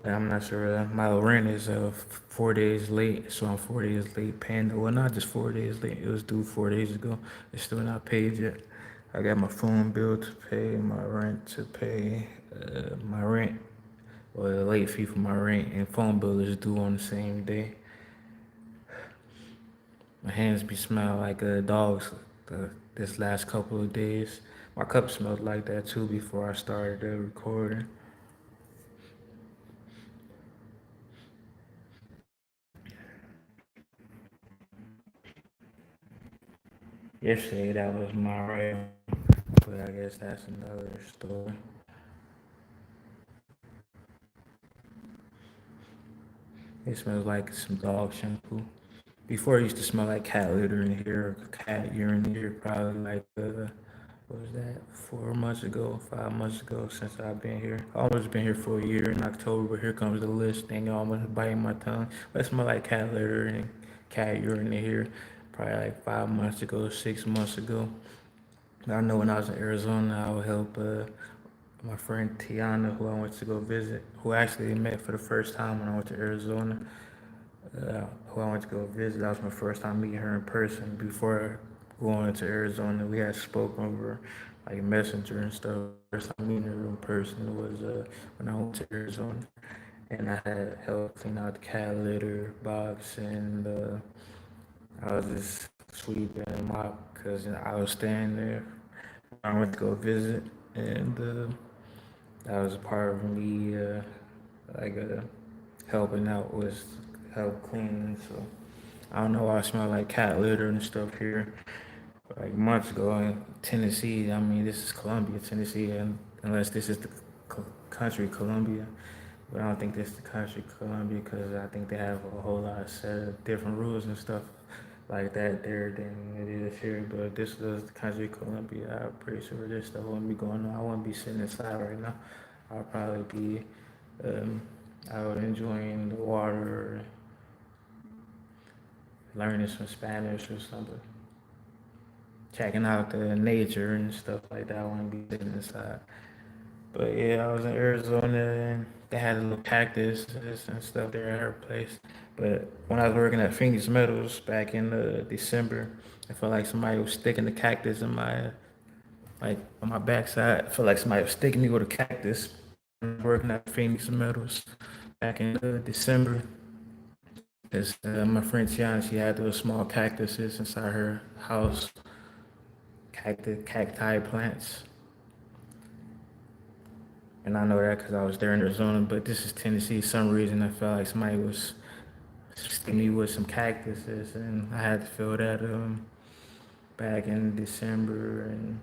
But I'm not sure. My rent is 4 days late, so I'm 4 days late paying. Well, not just 4 days late. It was due 4 days ago. It's still not paid yet. I got my phone bill to pay, my rent to pay, my rent, well, the late fee for my rent and phone bill is due on the same day. My hands be smelling like a dog's this last couple of days. My cup smelled like that too before I started recording. Yesterday that was my right, but I guess that's another story. It smells like some dog shampoo. Before it used to smell like cat litter in here, cat urine in here, probably like what was that, 4 months ago, 5 months ago since I've been here. I almost been here for a year in October, but here comes the list thing, almost biting my tongue. But it smell like cat litter and cat urine in here, probably like 5 months ago, 6 months ago. I know when I was in Arizona, I would help my friend Tiana, who I went to go visit, who actually met for the first time when I went to Arizona, who I went to go visit. That was my first time meeting her in person. Before going to Arizona, we had spoke over like Messenger and stuff. First time meeting her in person was when I went to Arizona, and I had helped clean out the cat litter box, and I was just sweeping them up because I was staying there. I went to go visit, and that was a part of me, like helping out with help cleaning. So I don't know why I smell like cat litter and stuff here. Like months ago in Tennessee, I mean, this is Columbia, Tennessee, and unless this is the country Columbia, but I don't think this is the country Columbia because I think they have a whole lot of set of different rules and stuff like that there than it is here. But this is the country Columbia. I'm pretty sure this stuff wouldn't be going on. I wouldn't be sitting inside right now. I'll probably be um, out enjoying the water, learning some Spanish or something, checking out the nature and stuff like that. I wouldn't be sitting inside. But yeah, I was in Arizona and they had a little cactus and stuff there at her place. But when I was working at Phoenix Metals back in December, I felt like somebody was sticking the cactus in my like on my backside. I felt like somebody was sticking me with a cactus. Working at Phoenix Metals back in December. Cause my friend Tiana, she had those small cactuses inside her house, cacti plants. And I know that because I was there in Arizona, but this is Tennessee. Some reason I felt like somebody was sticking me with some cactuses, and I had to feel that back in December and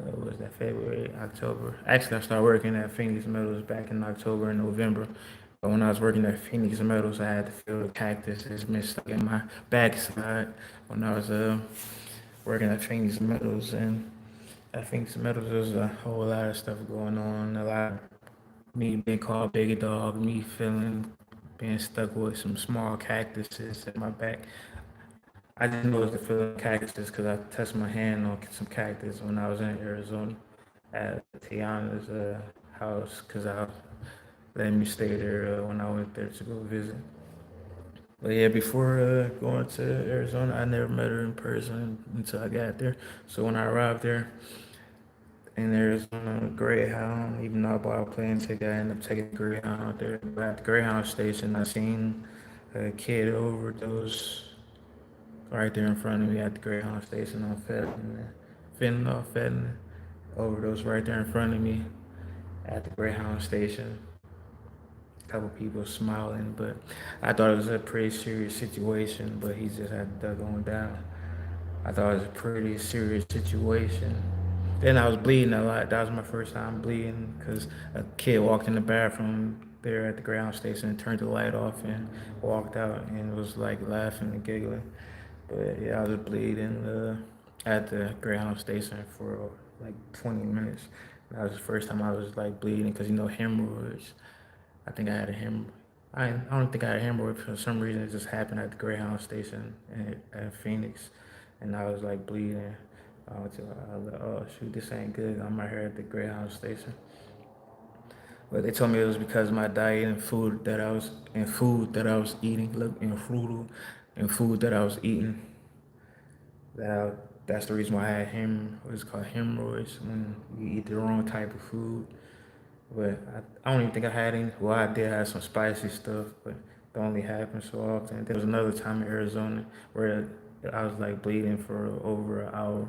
what was that, February, October. Actually, I started working at Phoenix Metals back in October and November. But when I was working at Phoenix Metals, I had to feel the cactuses been stuck in my backside when I was working at Phoenix Metals, and at Phoenix Metals, there's a whole lot of stuff going on. A lot of me being called big dog, me feeling being stuck with some small cactuses at my back. I just know it's the feeling of cactus because I touched my hand on some cactus when I was in Arizona at Tiana's house because I let me stay there when I went there to go visit. But yeah, before going to Arizona, I never met her in person until I got there. So when I arrived there in Arizona, Greyhound, even though I bought a plane ticket, I ended up taking Greyhound out there. But at the Greyhound station, I seen a kid overdose right there in front of me at the Greyhound station on fentanyl overdose right there in front of me at the Greyhound station. A couple people smiling, but I thought it was a pretty serious situation, but he just had to duck on down. I thought it was a pretty serious situation. Then I was bleeding a lot. That was my first time bleeding because a kid walked in the bathroom there at the ground station and turned the light off and walked out and was like laughing and giggling. But yeah, I was bleeding at the Greyhound station for like 20 minutes. That was the first time I was like bleeding because hemorrhoids. I think I had a hemorrhoid. I don't think I had a hemorrhoid for some reason. It just happened at the Greyhound station at Phoenix, and I was like bleeding. I was like, oh shoot, this ain't good. I'm right here at the Greyhound station. But they told me it was because of my diet and food that I was eating. Look, and food that I was eating. That I, that's the reason why I had what's called hemorrhoids when you eat the wrong type of food. But I don't even think I had any. Well, I did have some spicy stuff, but it only happened so often. There was another time in Arizona where I was like bleeding for over an hour.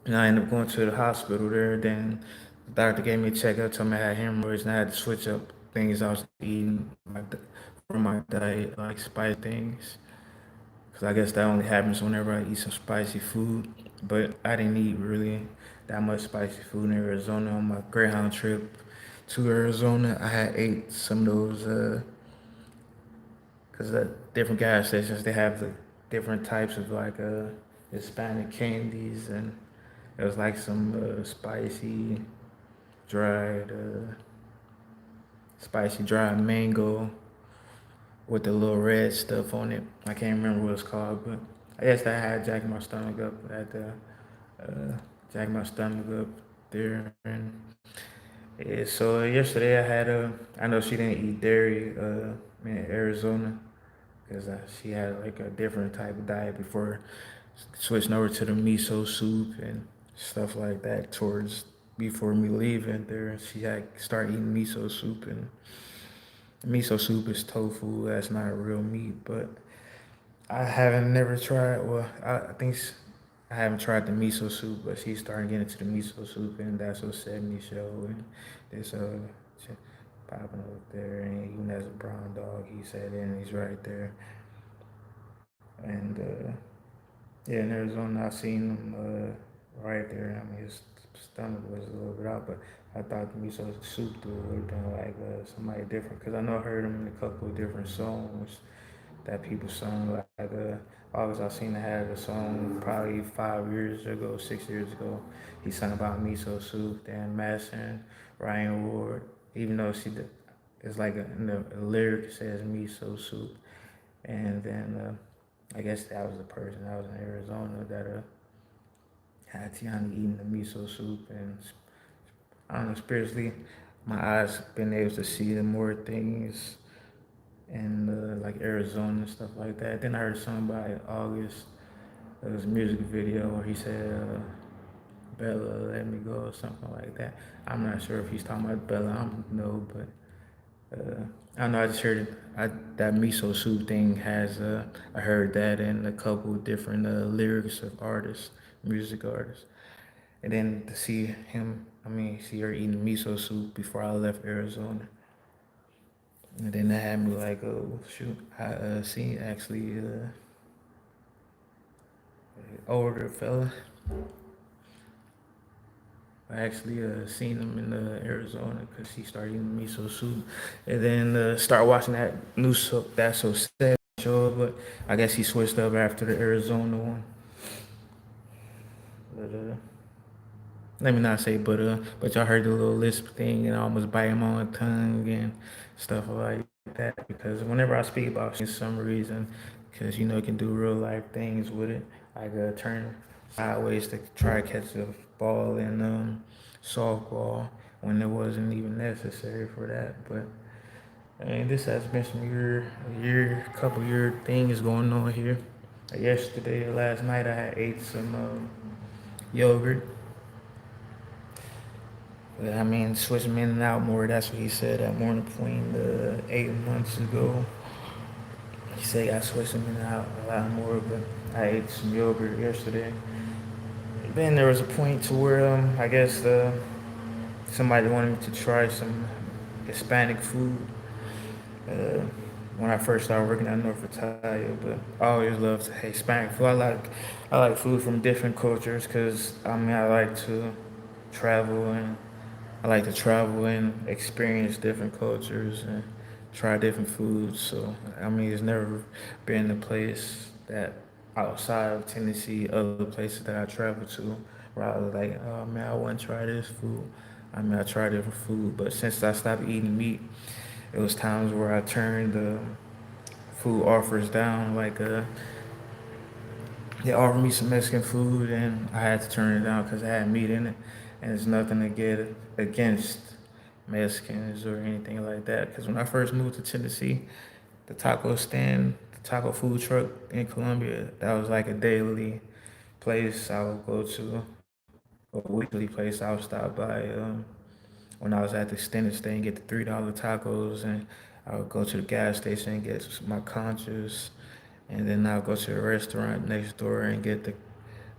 And I ended up going to the hospital there. Then the doctor gave me a checkup, told me I had hemorrhoids, and I had to switch up things I was eating for my diet, like spicy things. Because I guess that only happens whenever I eat some spicy food. But I didn't eat really that much spicy food in Arizona on my Greyhound trip to Arizona. I had ate some of those, because different gas stations, they have the different types of like Hispanic candies. And it was like some dried, spicy dried mango with the little red stuff on it. I can't remember what it's called, but I guess that had jacked my stomach up at the jacked my stomach up there. And yeah, so yesterday I know she didn't eat dairy in Arizona because she had like a different type of diet before switching over to the miso soup and stuff like that towards before me leaving there. She had started eating miso soup, and miso soup is tofu. That's not real meat, but I haven't never tried. Well, I think I haven't tried the miso soup, but she's starting to get into the miso soup, and that's what set me show. And this popping up there, and even as a brown dog, he said, and he's right there. And yeah, in Arizona, I seen him right there. I mean, his stomach was a little bit out, but I thought the miso soup would have been like somebody different, because I know I heard him in a couple of different songs that people sung. Like August Alsina had a song probably 5 years ago, 6 years ago. He sung about miso soup. Dan Masson, Ryan Ward. Even though it's like in the lyric it says miso soup. And then I guess that was the person that was in Arizona that had Tiana eating the miso soup. And I don't know, spiritually, my eyes been able to see the more things and like Arizona and stuff like that. Then I heard a song by August. It was a music video where he said, "Bella, let me go," or something like that. I'm not sure if he's talking about Bella. I don't know, but I don't know. I just heard that miso soup thing has. I heard that in a couple of different lyrics of artists, music artists, and then to see her eating miso soup before I left Arizona. And then that had me like, oh shoot, I seen actually older fella. I actually seen him in Arizona because he started eating miso soup, and then start watching that new That's So Sad show. But I guess he switched up after the Arizona one. But let me not say, but y'all heard the little lisp thing and I almost bite him on the tongue and stuff like that. Because whenever I speak about for some reason, because you can do real life things with it. Like turn sideways to try to catch a ball in softball when it wasn't even necessary for that. But I mean, this has been some couple year things going on here. Yesterday, last night, I had ate some yogurt. I mean, switching in and out more. That's what he said at morning point 8 months ago. He said I switched him in and out a lot more, but I ate some yogurt yesterday. Then there was a point to where I guess somebody wanted me to try some Hispanic food uh, when I first started working at North Italia. But I always loved Hispanic food. I like food from different cultures because I like to travel and experience different cultures and try different foods. So it's never been a place that outside of Tennessee, other places that I travel to, where I was like, oh man, I want to try this food. I try different food, but since I stopped eating meat, it was times where I turned the food offers down. Like they offered me some Mexican food, and I had to turn it down because it had meat in it, and it's nothing to get against Mexicans or anything like that. Because when I first moved to Tennessee, the taco stand, the taco food truck in Columbia, that was like a daily place I would go to, a weekly place I would stop by when I was at the extended stay and get the $3 tacos, and I would go to the gas station and get my conchas, and then I would go to the restaurant next door and get the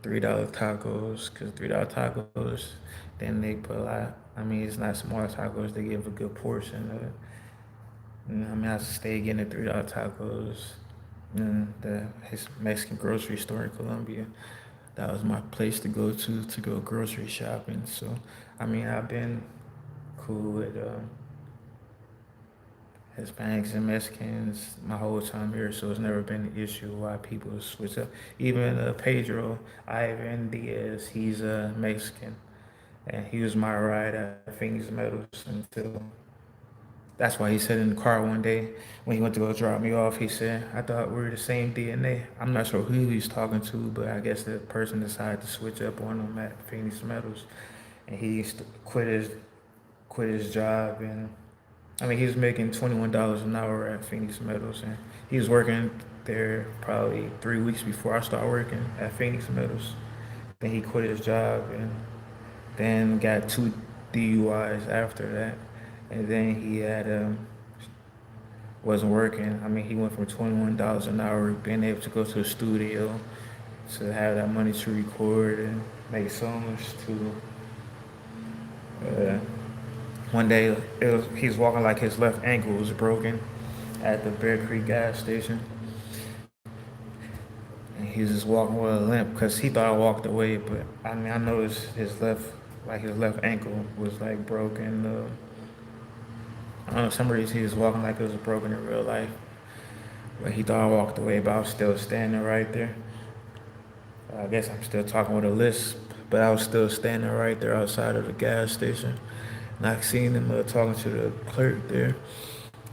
$3 tacos, cause $3 tacos, then they put a lot. I mean, it's not small tacos; they give a good portion of it. I mean, I stayed getting the $3 tacos in his Mexican grocery store in Columbia. That was my place to go grocery shopping. So, I mean, I've been cool with Hispanics and Mexicans my whole time here, so it's never been an issue why people switch up. Even Pedro Ivan Diaz, he's Mexican, and he was my ride at Phoenix Meadows until. That's why he said in the car one day when he went to go drop me off, he said, "I thought we were the same DNA." I'm not sure who he's talking to, but I guess the person decided to switch up on him at Phoenix Meadows, and he quit his job. And I mean, he was making $21 an hour at Phoenix Meadows, and he was working there probably 3 weeks before I started working at Phoenix Meadows. Then he quit his job and then got 2 DUIs after that, and then he had wasn't working. I mean, he went from $21 an hour, being able to go to a studio, to have that money to record and make songs, to uh, one day he was walking like his left ankle was broken at the Bear Creek gas station, and he was just walking with a limp because he thought I walked away, but I mean I noticed his left ankle was like broken. I don't know, some reason he was walking like it was broken in real life, but he thought I walked away, but I was still standing right there. I guess I'm still talking with a lisp, but I was still standing right there outside of the gas station. And I seen him talking to the clerk there.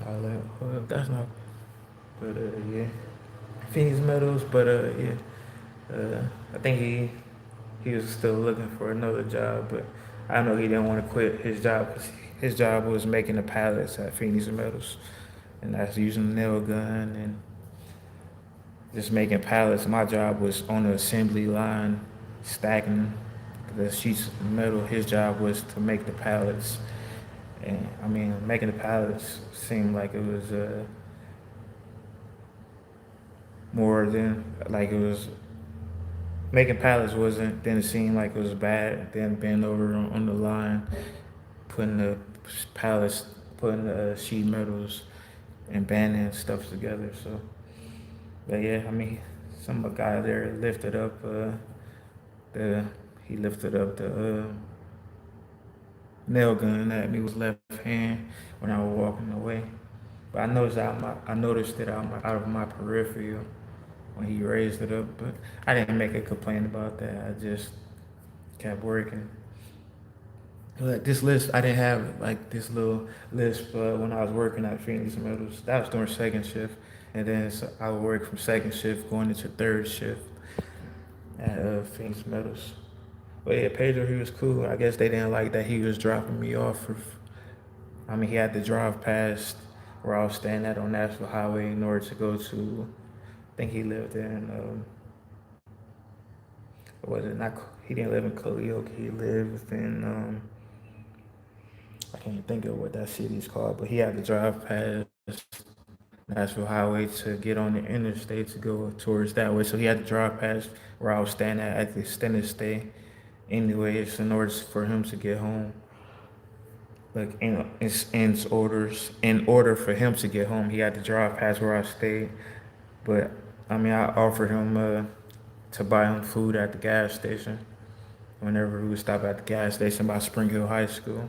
I was like, well, that's not, but yeah, Phoenix Meadows, but yeah, I think he was still looking for another job, but I know he didn't want to quit his job because his job was making the pallets at Phoenix Meadows, and that's using a nail gun and just making pallets. My job was on the assembly line, stacking the sheets of metal. His job was to make the pallets, and I mean, making the pallets seemed like it was more than like it was making pallets wasn't. Then it seemed like it was bad. Then being over on the line, putting the pallets, putting the sheet metals, and banding stuff together. So, but yeah, I mean, some guy there lifted up the he lifted up the nail gun at me with left hand when I was walking away. But I noticed it out of my peripheral when he raised it up. But I didn't make a complaint about that. I just kept working. But this list, I didn't have like this little list when I was working at Phoenix Metals. That was during second shift, and then I would work from second shift going into third shift at Phoenix Metals. But yeah, Pedro, he was cool. I guess they didn't like that he was dropping me off. I mean, he had to drive past where I was staying at on Nashville Highway in order to go to. I think he lived in. Was it not? He didn't live in Holyoke. He lived in. I can't think of what that city's called, but he had to drive past Nashville Highway to get on the interstate to go towards that way. So he had to drive past where I was staying at the extended stay. Anyways, in order for him to get home, like in order for him to get home, he had to drive past where I stayed. But I mean, I offered him to buy him food at the gas station whenever we would stop at the gas station by Spring Hill High School.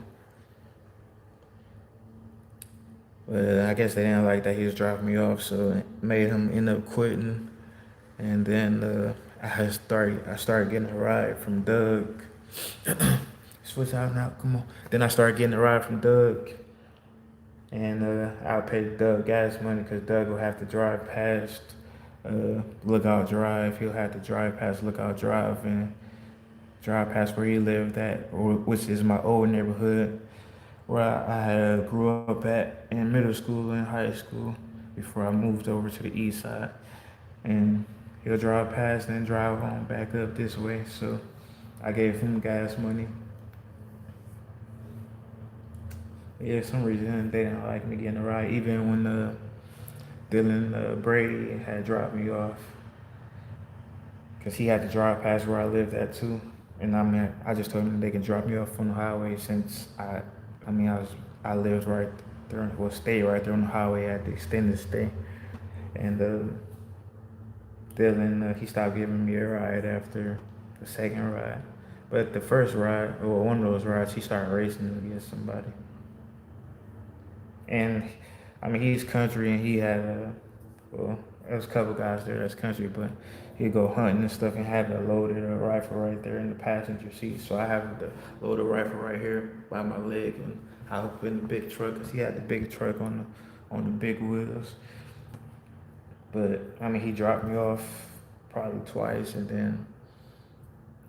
But I guess they didn't like that he was dropping me off, so it made him end up quitting. And then I started getting a ride from Doug. Switch out now, come on. Then I started getting a ride from Doug, and I'll pay Doug gas money because Doug will have to drive past Lookout Drive. He'll have to drive past Lookout Drive and drive past where he lived at, which is my old neighborhood. where I had grew up at in middle school and high school before I moved over to the east side. And he'll drive past and drive on back up this way. So I gave him gas money. Yeah, some reason they didn't like me getting a ride, even when Dylan Brady had dropped me off, because he had to drive past where I lived at too. And I mean, I just told him they can drop me off on the highway since I lived right there, well, stay right there on the highway at the extended stay. And Dylan, he stopped giving me a ride after the second ride. But the first ride, or one of those rides, he started racing against somebody. And I mean, he's country, and he had well, there's a couple guys there that's country, but he'd go hunting and stuff and have a loaded rifle right there in the passenger seat. So I have the loaded rifle right here by my leg, and I hop in the big truck because he had the big truck on the big wheels. But I mean, he dropped me off probably twice, and then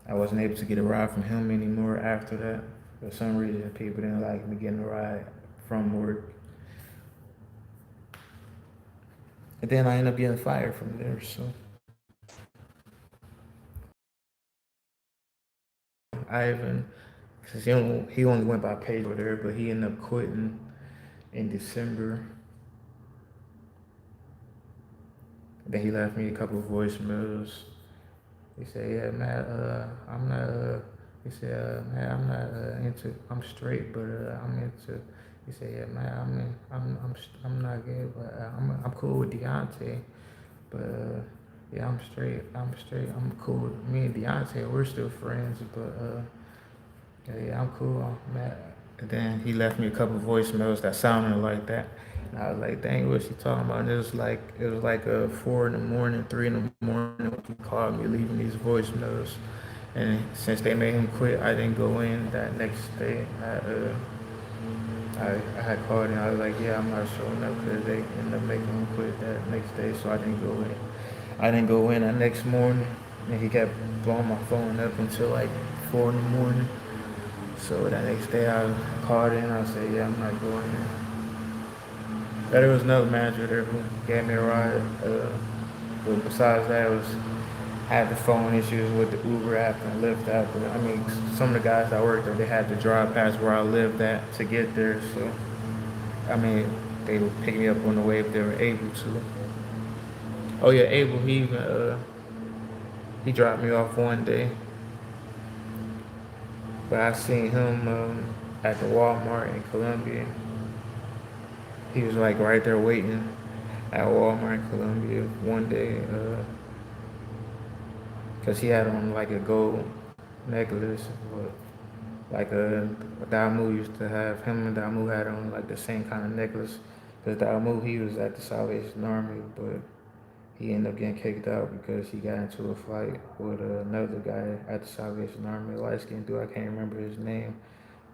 I wasn't able to get a ride from him anymore after that. For some reason, people didn't like me getting a ride from work. And then I ended up getting fired from there. So Ivan, because he only went by page over there, but he ended up quitting in December. Then he left me a couple of voicemails. He said, "Yeah, man, I'm not." He said, "Man, I'm not I'm straight, but I'm into." He said, "Yeah, man, I'm not gay, but I'm cool with Dionte, but yeah, I'm straight. I'm straight. I'm cool with me and Dionte. We're still friends, but yeah, I'm cool, man." And then he left me a couple of voicemails that sounded like that. And I was like, dang, what's he talking about? And it was like 4 in the morning, 3 in the morning when he called me leaving these voicemails. And since they made him quit, I didn't go in that next day. I had called and I was like, yeah, I'm not showing up because they ended up making him quit that next day, so I didn't go in. I didn't go in that next morning, and he kept blowing my phone up until like 4 in the morning. So that next day I called in, I said, yeah, I'm not going in. But there was another manager there who gave me a ride. But besides that, it was had the phone issues with the Uber app and Lyft app. But I mean, some of the guys that worked there, they had to drive past where I lived at to get there. So I mean, they would pick me up on the way if they were able to. Oh yeah, Abel, he dropped me off one day, but I seen him at the Walmart in Columbia. He was like right there waiting at Walmart in Columbia one day, cause he had on like a gold necklace, but like Damu used to have. Him and Damu had on like the same kind of necklace. Cause Damu, he was at the Salvation Army, but he ended up getting kicked out because he got into a fight with another guy at the Salvation Army, light skinned dude. I can't remember his name.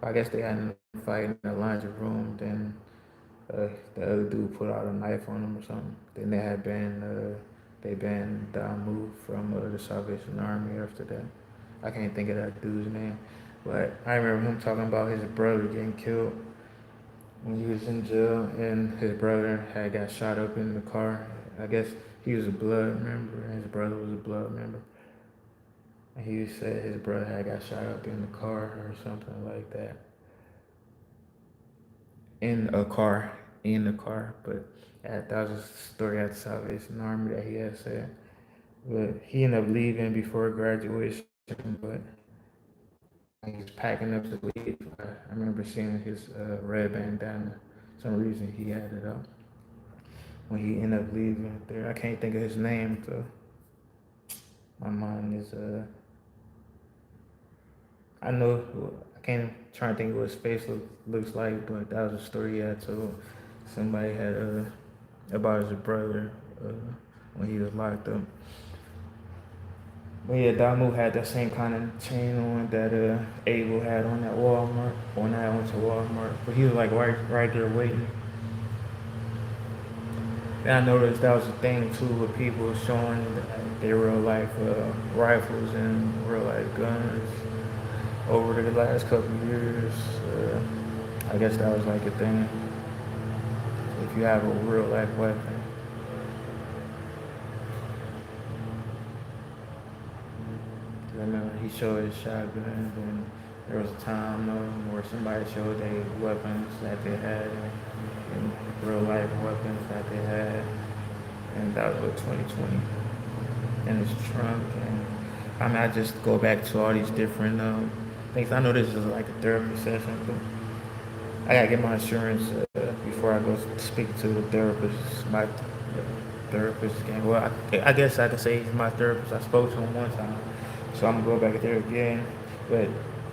I guess they had a fight in the laundry room. Then the other dude put out a knife on him or something. Then they banned Damu from the Salvation Army after that. I can't think of that dude's name, but I remember him talking about his brother getting killed when he was in jail, and his brother had got shot up in the car. I guess he was a blood member, and his brother was a blood member. And he said his brother had got shot up in the car or something like that. In a car, in the car. But that was a story at the Salvation Army that he had said. But he ended up leaving before graduation, but he was packing up to leave. I remember seeing his red bandana. For some reason he had it up when he ended up leaving there. I can't think of his name though. My mind is I know I can't try to think of what his face looks like, but that was a story he had told. Somebody had about his brother when he was locked up. But yeah, Damu had that same kind of chain on that Abel had on at Walmart when I went to Walmart. But he was like right there waiting. And I noticed that was a thing too with people showing their real life rifles and real life guns over the last couple of years. I guess that was like a thing. If you have a real life weapon, I remember he showed his shotgun, and there was a time where somebody showed their weapons that they had, and real life weapons that they had, and that was what 2020 in his trunk. And I mean, I just go back to all these different things. I know this is like a therapy session, but I gotta get my insurance before I go speak to the therapist. My therapist again. Well, I guess I could say he's my therapist. I spoke to him one time, so I'm gonna go back there again. But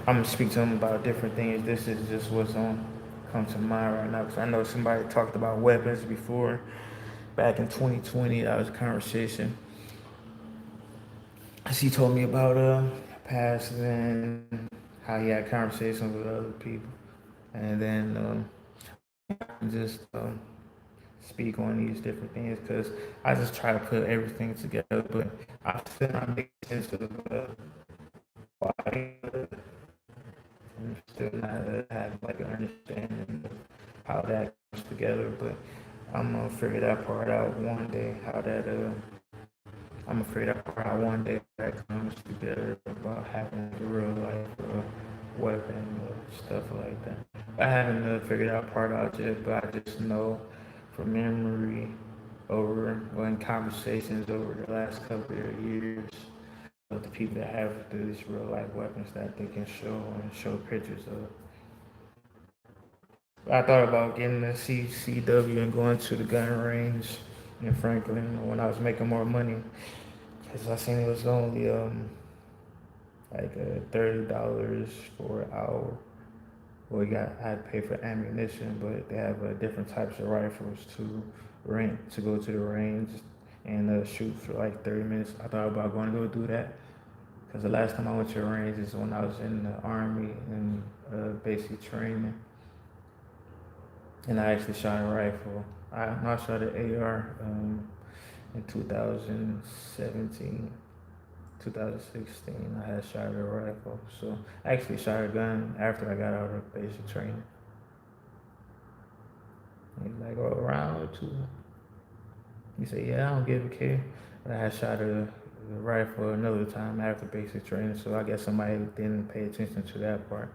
I'm gonna speak to him about different things. This is just what's on come to mind right now because I know somebody talked about weapons before. Back in 2020, that was a conversation. He told me about past and how he had conversations with other people, and then just speak on these different things because I just try to put everything together, but I still not make sense of why I'm still not have like an understanding of how that comes together. But I'm gonna figure that part out one day. How that I'm gonna figure that part out one day. That comes together about having a real life weapon or stuff like that. I haven't figured that part out yet, but I just know from memory over well, in conversations over the last couple of years of the people that have these real life weapons that they can show and show pictures of. I thought about getting a CCW and going to the gun range in Franklin when I was making more money because I seen it was only like $30 for an hour. Well, I had to pay for ammunition, but they have different types of rifles to rent to go to the range and shoot for like 30 minutes. I thought about going to go do that because the last time I went to the range is when I was in the army and basic training, and I actually shot a rifle. I shot an AR in 2017. 2016, I had shot a rifle. So I actually shot a gun after I got out of basic training. He's like, oh, a round or two. He said, yeah, I don't give a care. But I had shot a rifle another time after basic training, so I guess somebody didn't pay attention to that part.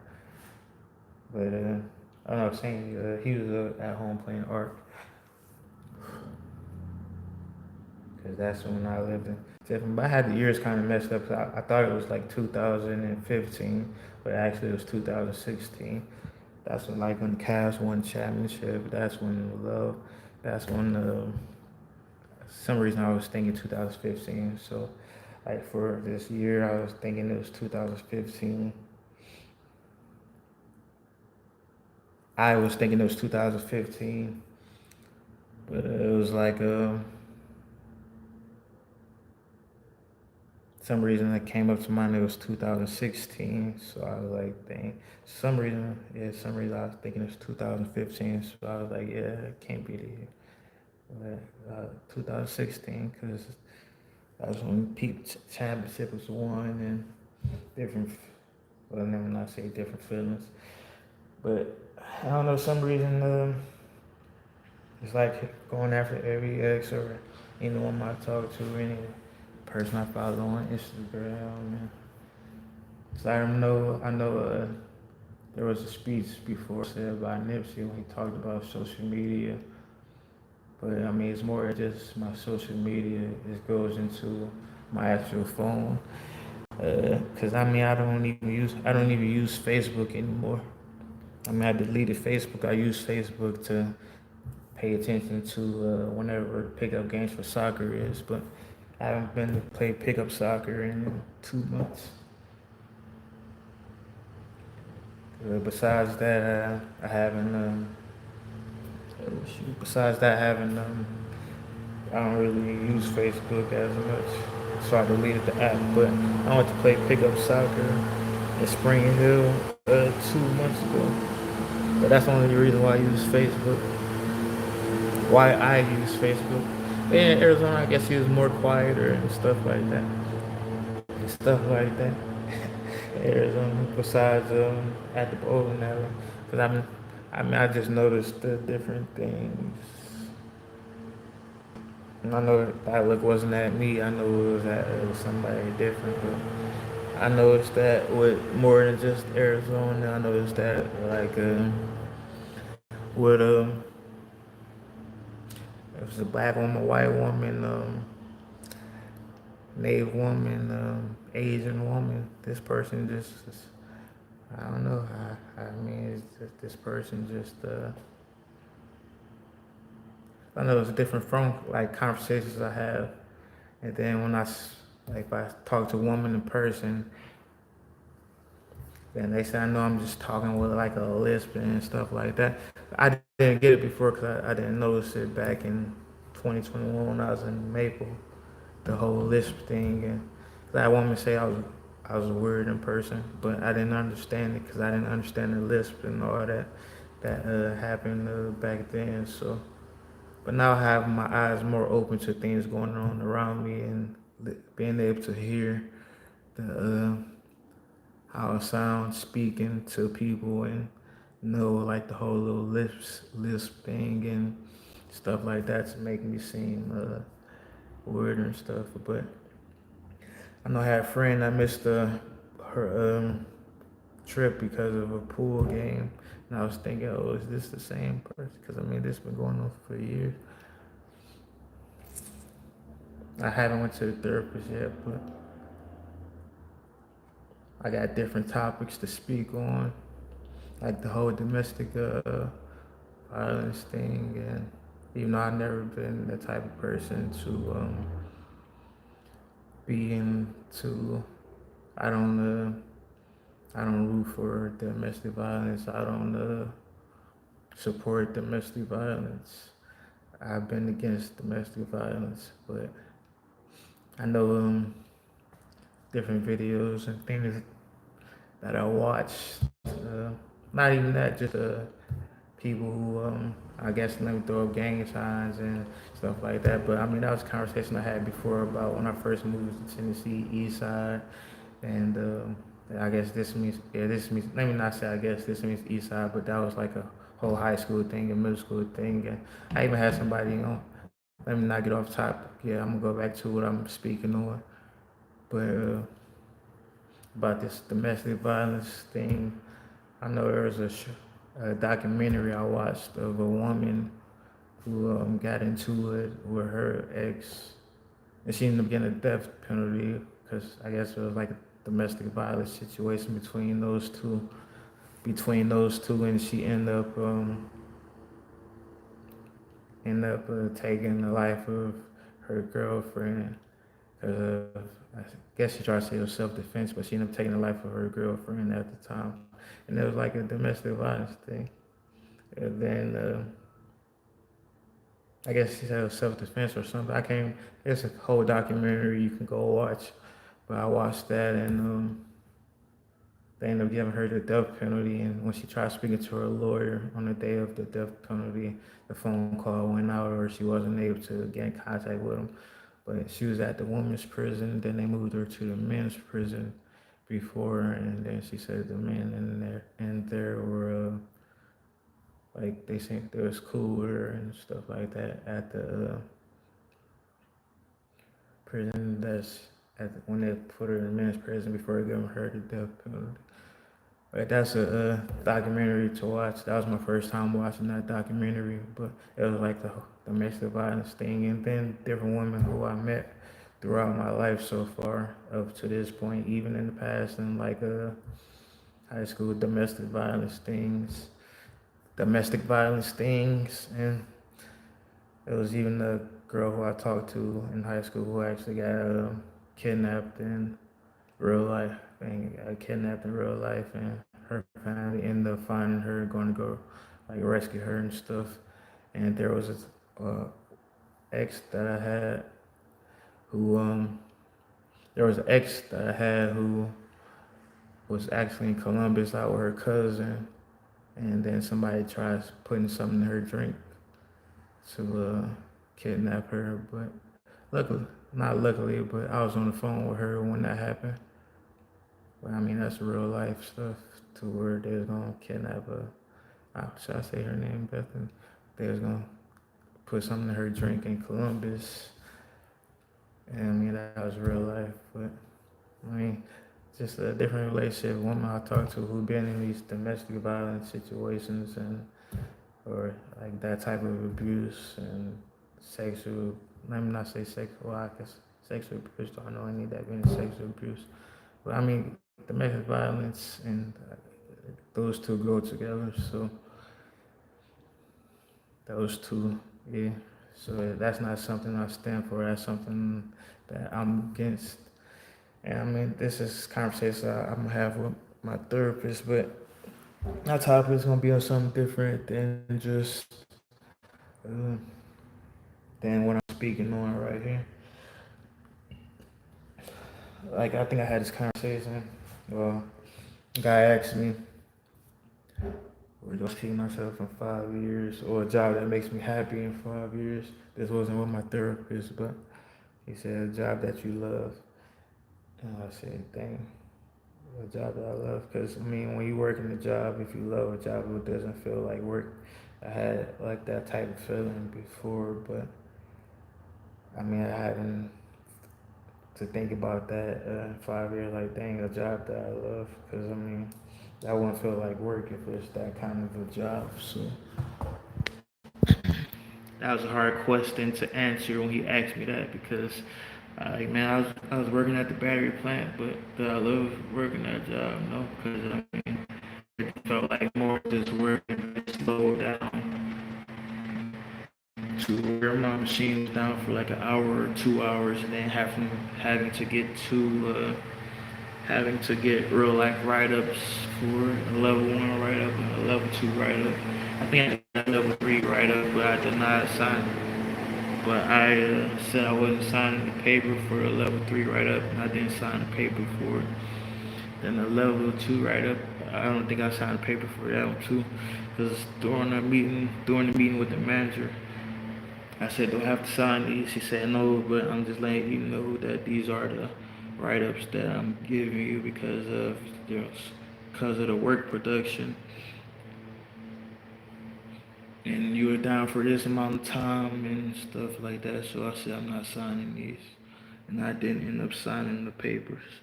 But I don't know, saying he was at home playing art. Because that's when I lived in Tiffin. But I had the years kind of messed up. I thought it was like 2015, but actually it was 2016. That's when the Cavs won the championship. That's when the love. That's when some reason I was thinking 2015. So like for this year, I was thinking it was 2015. I was thinking it was 2015, but it was like some reason that came up to mind it was 2016, so I was like, dang. Some reason I was thinking it was 2015, so I was like, yeah, it can't be the year. But 2016, because that was when Pete Championship was won and different. Well, let me not say different feelings, but I don't know. Some reason it's like going after every ex or anyone I talk to, any person I follow on Instagram. So I know there was a speech before said by Nipsey when he talked about social media. But I mean, it's more just my social media. It goes into my actual phone. Cause I mean, I don't even use Facebook anymore. I mean, I deleted Facebook. I use Facebook to pay attention to whenever pickup games for soccer is, but I haven't been to play pickup soccer in 2 months. Besides that, I haven't. Besides that, I haven't. I don't really use Facebook as much, so I deleted the app. But I went to play pickup soccer in Spring Hill 2 months ago. But that's the only reason why I use Facebook. Why I use Facebook. But in Arizona, I guess he was more quieter and stuff like that. And stuff like that. Arizona, besides at the bowling alley, because I mean, I just noticed the different things. And I know that look wasn't at me. I know it was at somebody different. But I noticed that with more than just Arizona. I noticed that like with it was a black woman, white woman, Native woman, Asian woman. This person just, I don't know. I mean, it's just, this person just. I know it's different from like conversations I have, and then when like if I talk to a woman in person, then they say I know I'm just talking with like a lisp and stuff like that. I didn't get it before because I didn't notice it back in 2021 when I was in Maple, the whole lisp thing, and that woman say I was weird in person, but I didn't understand it because I didn't understand the lisp and all that happened back then. So. But now I have my eyes more open to things going on around me and being able to hear the how it sounds speaking to people and know like the whole little lisp thing and stuff like that to make me seem weird and stuff. But I know I had a friend that missed her trip because of a pool game, and I was thinking, oh, is this the same person? Because I mean, this has been going on for years. I haven't went to the therapist yet, but I got different topics to speak on, like the whole domestic violence thing, and even though I've never been the type of person to be into, I don't I don't root for domestic violence. I don't support domestic violence. I've been against domestic violence, but I know different videos and things that I watch. Not even that, just people who I guess let me throw up gang signs and stuff like that. But I mean that was a conversation I had before about when I first moved to Tennessee, East Side, and I guess this means this means let me not say I guess this means East Side, but that was like a whole high school thing and middle school thing, and I even had somebody let me not get off topic. Yeah, I'm gonna go back to what I'm speaking on, but about this domestic violence thing. I know there was a documentary I watched of a woman who got into it with her ex, and she ended up getting a death penalty because I guess it was like a domestic violence situation and she ended up taking the life of her girlfriend. I guess she tried to say it was self-defense, but she ended up taking the life of her girlfriend at the time, and it was like a domestic violence thing. And then I guess she said it was self-defense or something. I can't. It's a whole documentary you can go watch, but I watched that and they ended up giving her the death penalty. And when she tried speaking to her lawyer on the day of the death penalty, the phone call went out or she wasn't able to get in contact with him. But she was at the women's prison. Then they moved her to the men's prison before, and then she said the men in there were like they said they was cool with her and stuff like that at the prison. When they put her in men's prison before giving her the death penalty. But that's a documentary to watch. That was my first time watching that documentary, but it was like the domestic violence thing, and then different women who I met throughout my life so far up to this point, even in the past, and like high school domestic violence things, and it was even a girl who I talked to in high school who actually got kidnapped in real life and got kidnapped in real life, and her family ended up finding her, going to go like rescue her and stuff. And there was this ex that I had who there was an ex that I had who was actually in Columbus out with her cousin, and then somebody tries putting something in her drink to kidnap her. But luckily, not luckily, but I was on the phone with her when that happened. But I mean, that's real life stuff to where they're gonna kidnap should I say her name, Bethany? They was gonna put something in her drink in Columbus, and I mean that was real life. But I mean, just a different relationship. Woman I talked to who been in these domestic violence situations and or like that type of abuse and sexual. Let me not say sexual. I guess sexual abuse. I know any that been in sexual abuse, but I mean domestic violence and those two go together. So those two, yeah. So that's not something I stand for. That's something that I'm against. And I mean, this is conversation I'm gonna have with my therapist, but our topic is gonna be on something different than just uh, than what I'm speaking on right here. Like I think I had this conversation. Well, a guy asked me, "Would I see myself in 5 years, or a job that makes me happy in 5 years?" This wasn't with my therapist, but he said a job that you love. And I said, "Dang, a job that I love." Because I mean, when you work in a job, if you love a job, it doesn't feel like work. I had like that type of feeling before, but I mean, I hadn't to think about that in 5 years. Like, dang, a job that I love. Because I mean, that wouldn't feel like work if it's that kind of a job. So that was a hard question to answer when he asked me that because, man, I was working at the battery plant, but did I love working that job? No, because I mean, it felt like more just working, slow down to where my machine was down for like an hour or 2 hours, and then having to get real life write ups for a level 1 write up and a level 2 write up. I think I got a level 3 write up, but I did not sign. But I said I wasn't signing the paper for a level 3 write up, and I didn't sign the paper for it. Then the level 2 write up, I don't think I signed the paper for that one too, because during the meeting with the manager, I said, "Do I have to sign these?" He said, "No, but I'm just letting you know that these are the write-ups that I'm giving you because of the work production, and you were down for this amount of time and stuff like that." So I said, "I'm not signing these," and I didn't end up signing the papers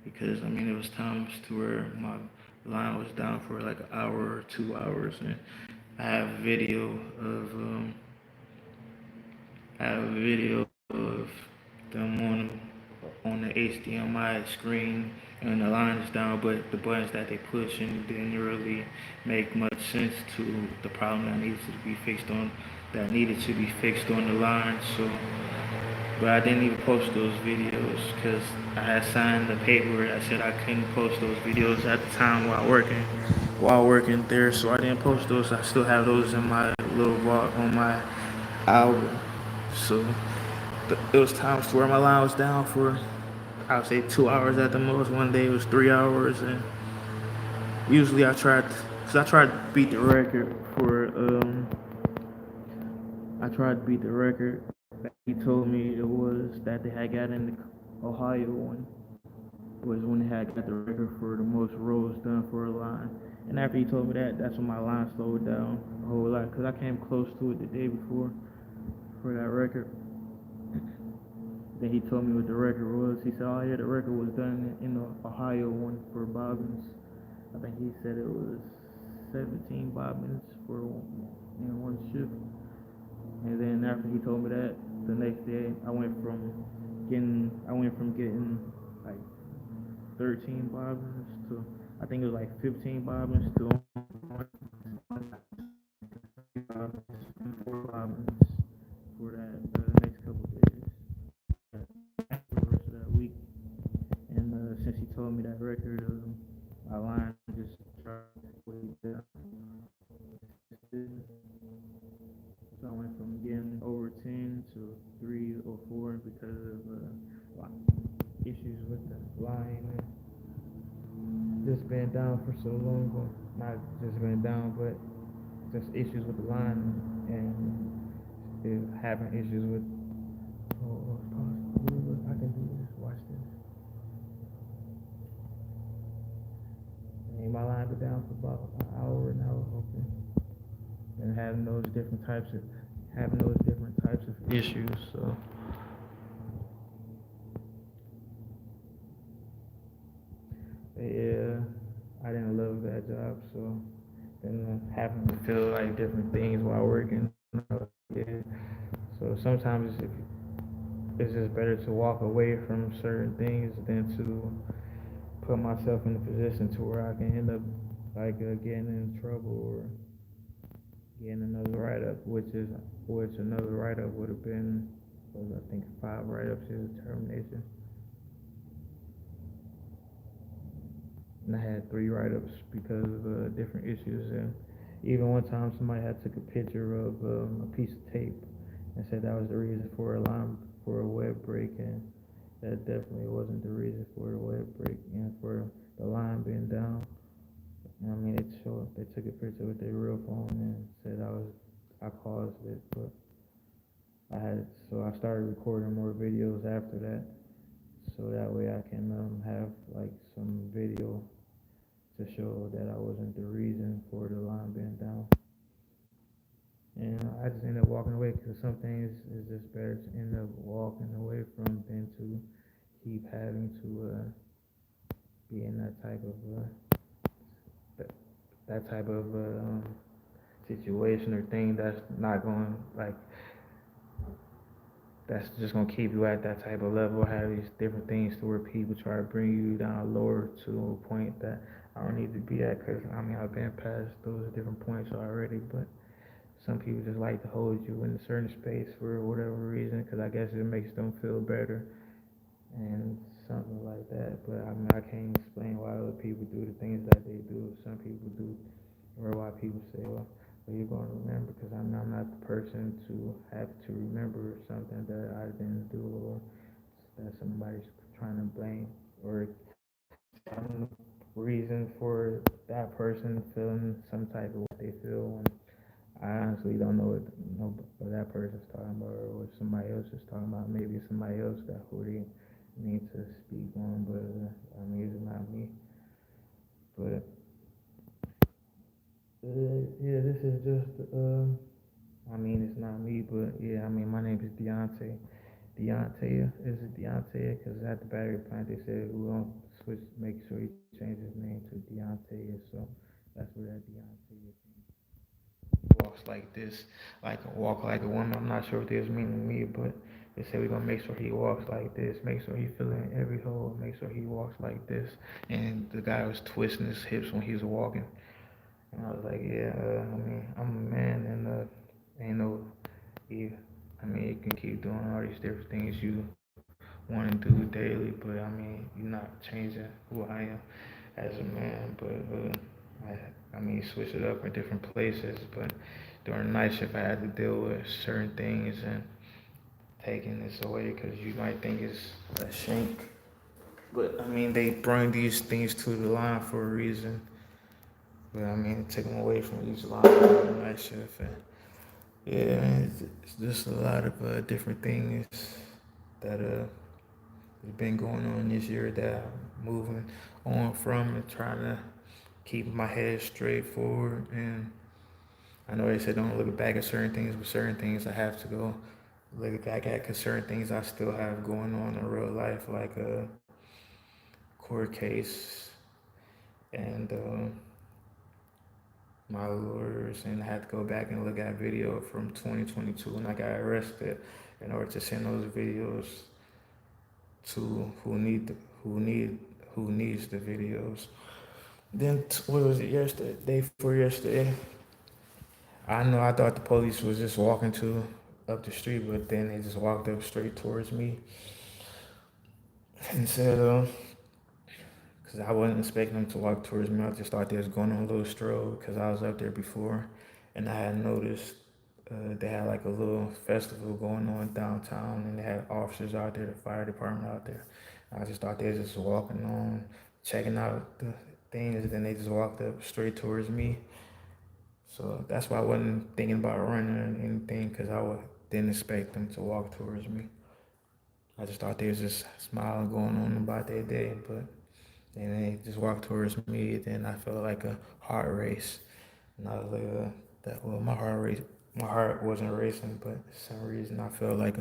because I mean it was times to where my line was down for like an hour or 2 hours, and I have video of I have a video of them on the HDMI screen and the line is down, but the buttons that they push and didn't really make much sense to the problem that needed to be fixed on the line. So, but I didn't even post those videos because I had signed the paper that said I couldn't post those videos at the time while working there. So I didn't post those. I still have those in my little vault on my album. So it was times where my line was down for I would say 2 hours at the most. One day it was 3 hours, and usually cause I tried to beat the record for I tried to beat the record that he told me it was that they had got in the Ohio one was when they had got the record for the most rows done for a line. And after he told me that, that's when my line slowed down a whole lot because I came close to it the day before for that record. Then he told me what the record was. He said, "Oh yeah, the record was done in the Ohio one for bobbins." I think he said it was 17 bobbins in one shift. And then after he told me that, the next day I went from getting like 13 bobbins to I think it was like 15 bobbins to 4 bobbins for that next couple of days. For the rest of that week. And since he told me that record, my line just started way down. So I went from getting over 10 to 3 or 4 because of issues with the line. Just been down for so long, but not just been down, but just issues with the line and having issues with. Oh, I can do this. Watch this. And my line been down for about an hour now. Okay. having those different types of issues. So yeah, I didn't love that job. So and having to feel like different things while working. Yeah. So sometimes it's just better to walk away from certain things than to put myself in a position to where I can end up like getting in trouble or getting another write up, which another write up would have been, was I think 5 write ups is termination, and I had 3 write ups because of different issues. And even one time, somebody had took a picture of a piece of tape and said that was the reason for a line for a web break, and that definitely wasn't the reason for the web break and for the line being down. I mean, they took a picture with their real phone and said I caused it, but so I started recording more videos after that, so that way I can have like some video to show that I wasn't the reason for the line being down. And I just ended up walking away because some things is just better to end up walking away from than to keep having to be in that, that type of situation or thing that's not going like that's just gonna keep you at that type of level. Have these different things to where people try to bring you down lower to a point that I don't need to be at. Cause I mean I've been past those different points already, but some people just like to hold you in a certain space for whatever reason. Cause I guess it makes them feel better and something like that. But I mean I can't explain why other people do the things that they do. Some people do, or why people say, well, you're going to remember, because I'm not the person to have to remember something that I didn't do or that somebody's trying to blame or some reason for that person feeling some type of what they feel when I honestly don't know what that person's talking about or what somebody else is talking about. Maybe somebody else got who they need to speak on, but I mean, it's not me. But yeah, this is just I mean, it's not me, but yeah, I mean, my name is Dionte. Dionte, is it Dionte? Because at the battery plant, they said we don't switch, make sure he changes his name to Dionte. So that's where that Dionte is. Walks like this, like walk like a woman. I'm not sure what this mean to me, but they say we're gonna make sure he walks like this, make sure he feeling every hole, make sure he walks like this. And the guy was twisting his hips when he was walking. And I was like, yeah, I mean, I'm a man, and ain't no, yeah, I mean, you can keep doing all these different things you want to do daily, but I mean, you're not changing who I am as a man. But I mean, switch it up in different places. But during the night shift, I had to deal with certain things and taking this away because you might think it's a shank. But I mean, they bring these things to the line for a reason. But I mean, take them away from each line during the night shift. And yeah, man, it's just a lot of different things that has been going on this year that I'm moving on from and trying to keep my head straight forward. And I know they said don't look back at certain things, but certain things I have to go look back at because certain things I still have going on in real life, like a court case and my lawyers, and I had to go back and look at video from 2022 when I got arrested in order to send those videos to who needs the videos. Then what was it yesterday? Day before yesterday. I know I thought the police was just walking to up the street, but then they just walked up straight towards me and said, because I wasn't expecting them to walk towards me. I just thought they was going on a little stroll because I was up there before, and I had noticed they had like a little festival going on downtown, and they had officers out there, the fire department out there. I just thought they was just walking on, checking out the things, and then they just walked up straight towards me. So that's why I wasn't thinking about running or anything, because didn't expect them to walk towards me. I just thought they was just smiling, going on about their day, but then they just walked towards me. Then I felt like a heart race, and I was like, That well, my heart wasn't racing, but for some reason I felt like,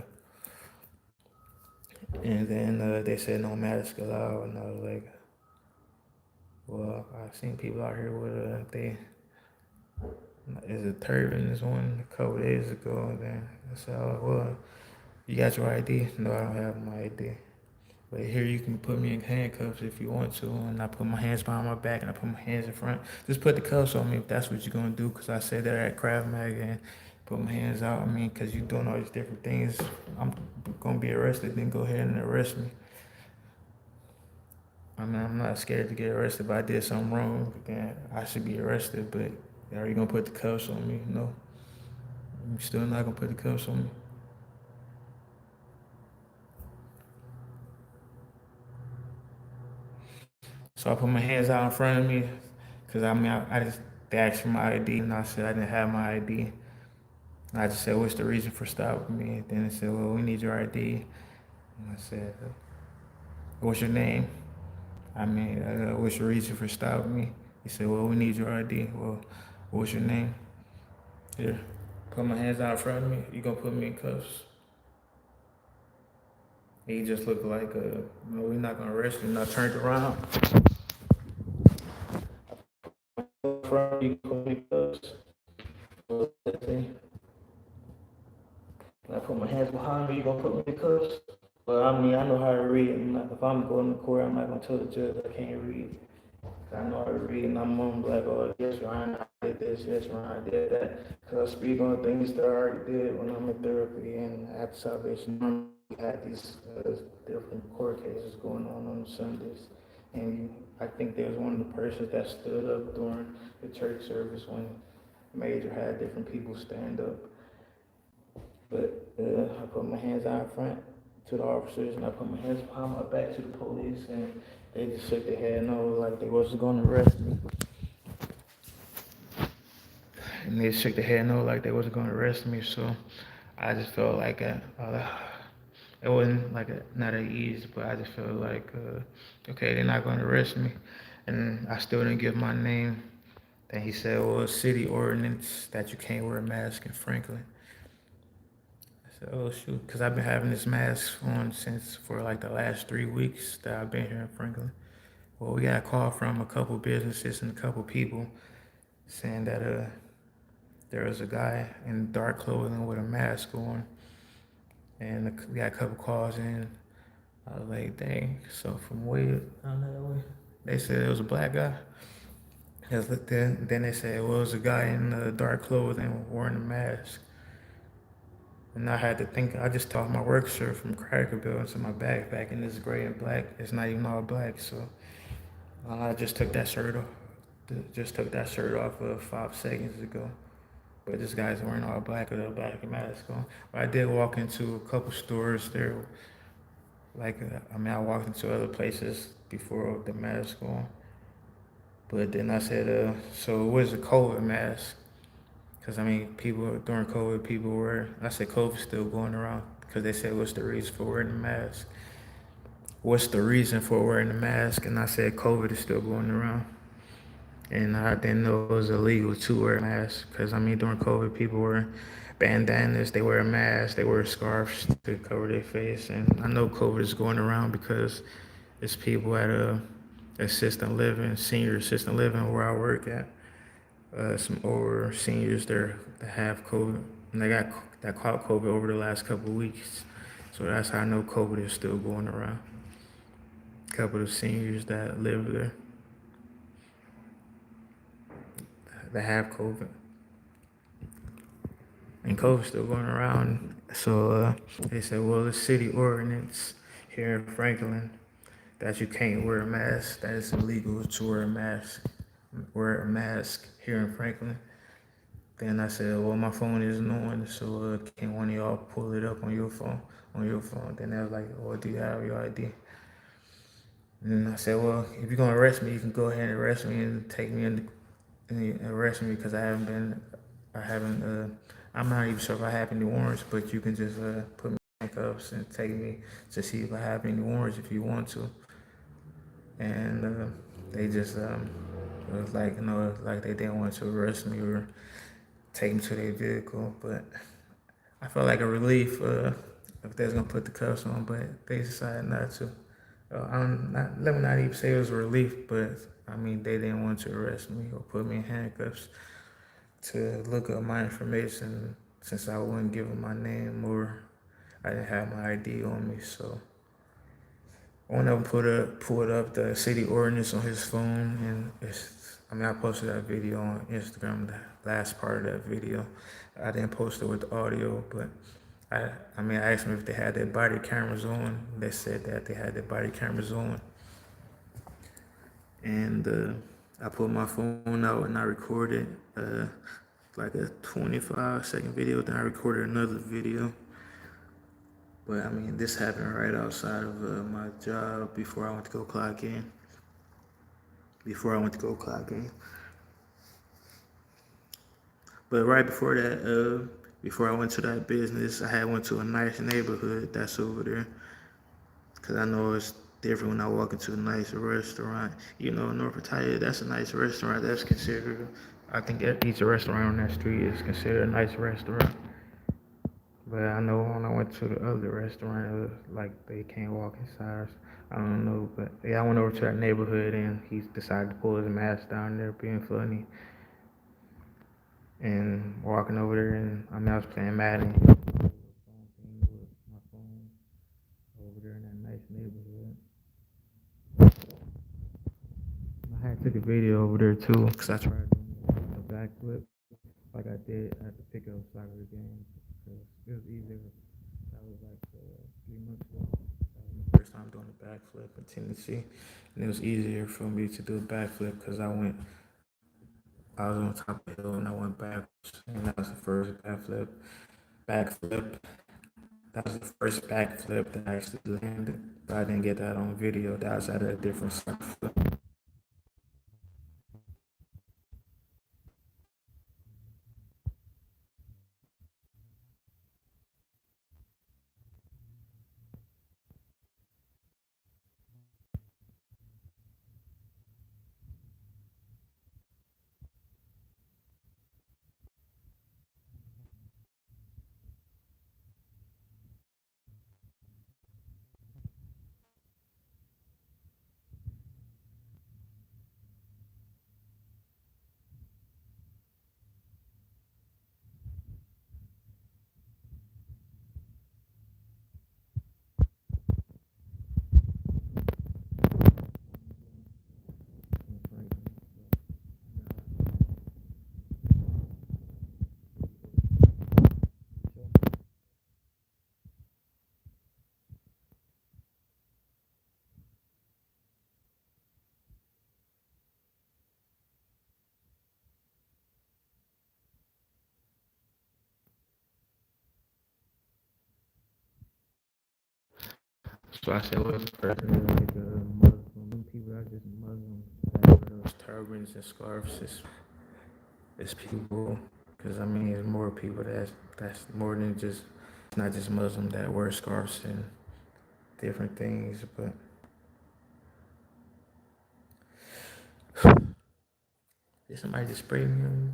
and then they said no mask allowed, and I was like, well, I've seen people out here with they is a turban is one a couple days ago, and then I said, oh well, you got your ID? No, I don't have my ID. But here you can put me in handcuffs if you want to, and I put my hands behind my back and I put my hands in front. Just put the cuffs on me if that's what you're gonna do, cause I said that at Krav Maga and put my hands out. I mean, cause you doing all these different things, I'm gonna be arrested. Then go ahead and arrest me. I mean, I'm not scared to get arrested, but I did something wrong. Then I should be arrested. But are you gonna put the cuffs on me? No, I'm still not gonna put the cuffs on me. So I put my hands out in front of me, cause I mean, I just they asked for my ID, and I said I didn't have my ID. And I just said, "What's the reason for stopping me?" And then they said, "Well, we need your ID." And I said, "What's your name?" I mean, what's your reason for stopping me? He said, "Well, we need your ID." Well, what's your name? Here, put my hands out in front of me. You gonna put me in cuffs? He just looked like, no, we're not gonna arrest you. And I turned around. You put me in cuffs. And I put my hands behind me. You gonna put me in cuffs? Well, I mean, I know how to read. If I'm going to court, I'm not gonna tell the judge I can't read. I know how to read, and I'm on like, oh, yes, Ryan, I did this, yes, Ryan, I did that. Because I speak on things that I already did when I'm in therapy and after salvation. We had these different court cases going on Sundays. And I think there was one of the persons that stood up during the church service when Major had different people stand up. But I put my hands out front to the officers, and I put my hands behind my back to the police, and they just shook their head no, like they wasn't going to arrest me. And they shook their head no, like they wasn't going to arrest me. So I just felt like it wasn't like not at ease, but I just felt like, okay, they're not going to arrest me. And I still didn't give my name. Then he said, well, city ordinance that you can't wear a mask in Franklin. I said, oh shoot, because I've been having this mask on since for like the last 3 weeks that I've been here in Franklin. Well, we got a call from a couple businesses and a couple people saying that there was a guy in dark clothing with a mask on, and we got a couple calls in. I was like, dang. So from way down that way, they said it was a black guy. Then they said, well, it was a guy in dark clothing wearing a mask. And I had to think, I just tossed my work shirt from Cracker Barrel into my backpack, and it's gray and black. It's not even all black, so I just took that shirt off. Just took that shirt off 5 seconds ago. But this guy's wearing all black with a black mask on. But I did walk into a couple stores there. Like, I mean, I walked into other places before with the mask on. But then I said, so what is a COVID mask? Because, I mean, people during COVID, people were, I said, COVID's still going around. Because they said, what's the reason for wearing the mask? What's the reason for wearing the mask? And I said, COVID is still going around. And I didn't know it was illegal to wear a mask. Because, I mean, during COVID, people were bandanas, they wear masks, they wear scarves to cover their face. And I know COVID is going around because it's people at a assistant living, senior assistant living where I work at. Some older seniors there that have COVID, and they got that caught COVID over the last couple of weeks. So that's how I know COVID is still going around. A couple of seniors that live there that have COVID, and COVID's still going around. So they said, well, the city ordinance here in Franklin that you can't wear a mask, that it's illegal to wear a mask here in Franklin. Then I said, well, my phone isn't on, so can one of y'all pull it up on your phone? Then they was like, well, do you have your ID? And I said, well, if you're gonna arrest me, you can go ahead and arrest me and take me in and arrest me because I haven't, I'm not even sure if I have any warrants, but you can just put me in handcuffs and take me to see if I have any warrants if you want to. And they just, it was like, like they didn't want to arrest me or take them to their vehicle. But I felt like a relief if they was gonna put the cuffs on, but they decided not to. Let me not even say it was a relief, but I mean they didn't want to arrest me or put me in handcuffs to look up my information since I wouldn't give them my name or I didn't have my ID on me. So one of them pulled up the city ordinance on his phone, and I posted that video on Instagram, the last part of that video. I didn't post it with audio, but I asked them if they had their body cameras on. They said that they had their body cameras on, and I put my phone out and I recorded like a 25-second video. Then I recorded another video. But I mean, this happened right outside of my job before I went to go clock in. But right before that, before I went to that business, I had went to a nice neighborhood that's over there. Cause I know it's different when I walk into a nice restaurant. You know, North Italia, that's a nice restaurant. That's considered, I think each restaurant on that street is considered a nice restaurant. But I know when I went to the other restaurant, it was like they can't walk inside. I don't know, but yeah, I went over to that neighborhood and he decided to pull his mask down there, being funny, and walking over there. And I was playing Madden with my phone over there in that nice neighborhood. I had took a video over there too, cause I tried doing a backflip like I did at the pickup soccer game. Cause it was easier. That was like 3 months ago. That was my first time doing a backflip in Tennessee, and it was easier for me to do a backflip because I was on top of the hill and I went backwards, and that was the first backflip. That was the first backflip that I actually landed, but I didn't get that on video. That was at a different soccer flip. So I said, what's the person like Muslim people are just Muslims that wear those turbans and scarves. It's people, because I mean, it's more people that's more than just it's not just Muslim that wear scarves and different things. But did somebody just spray me?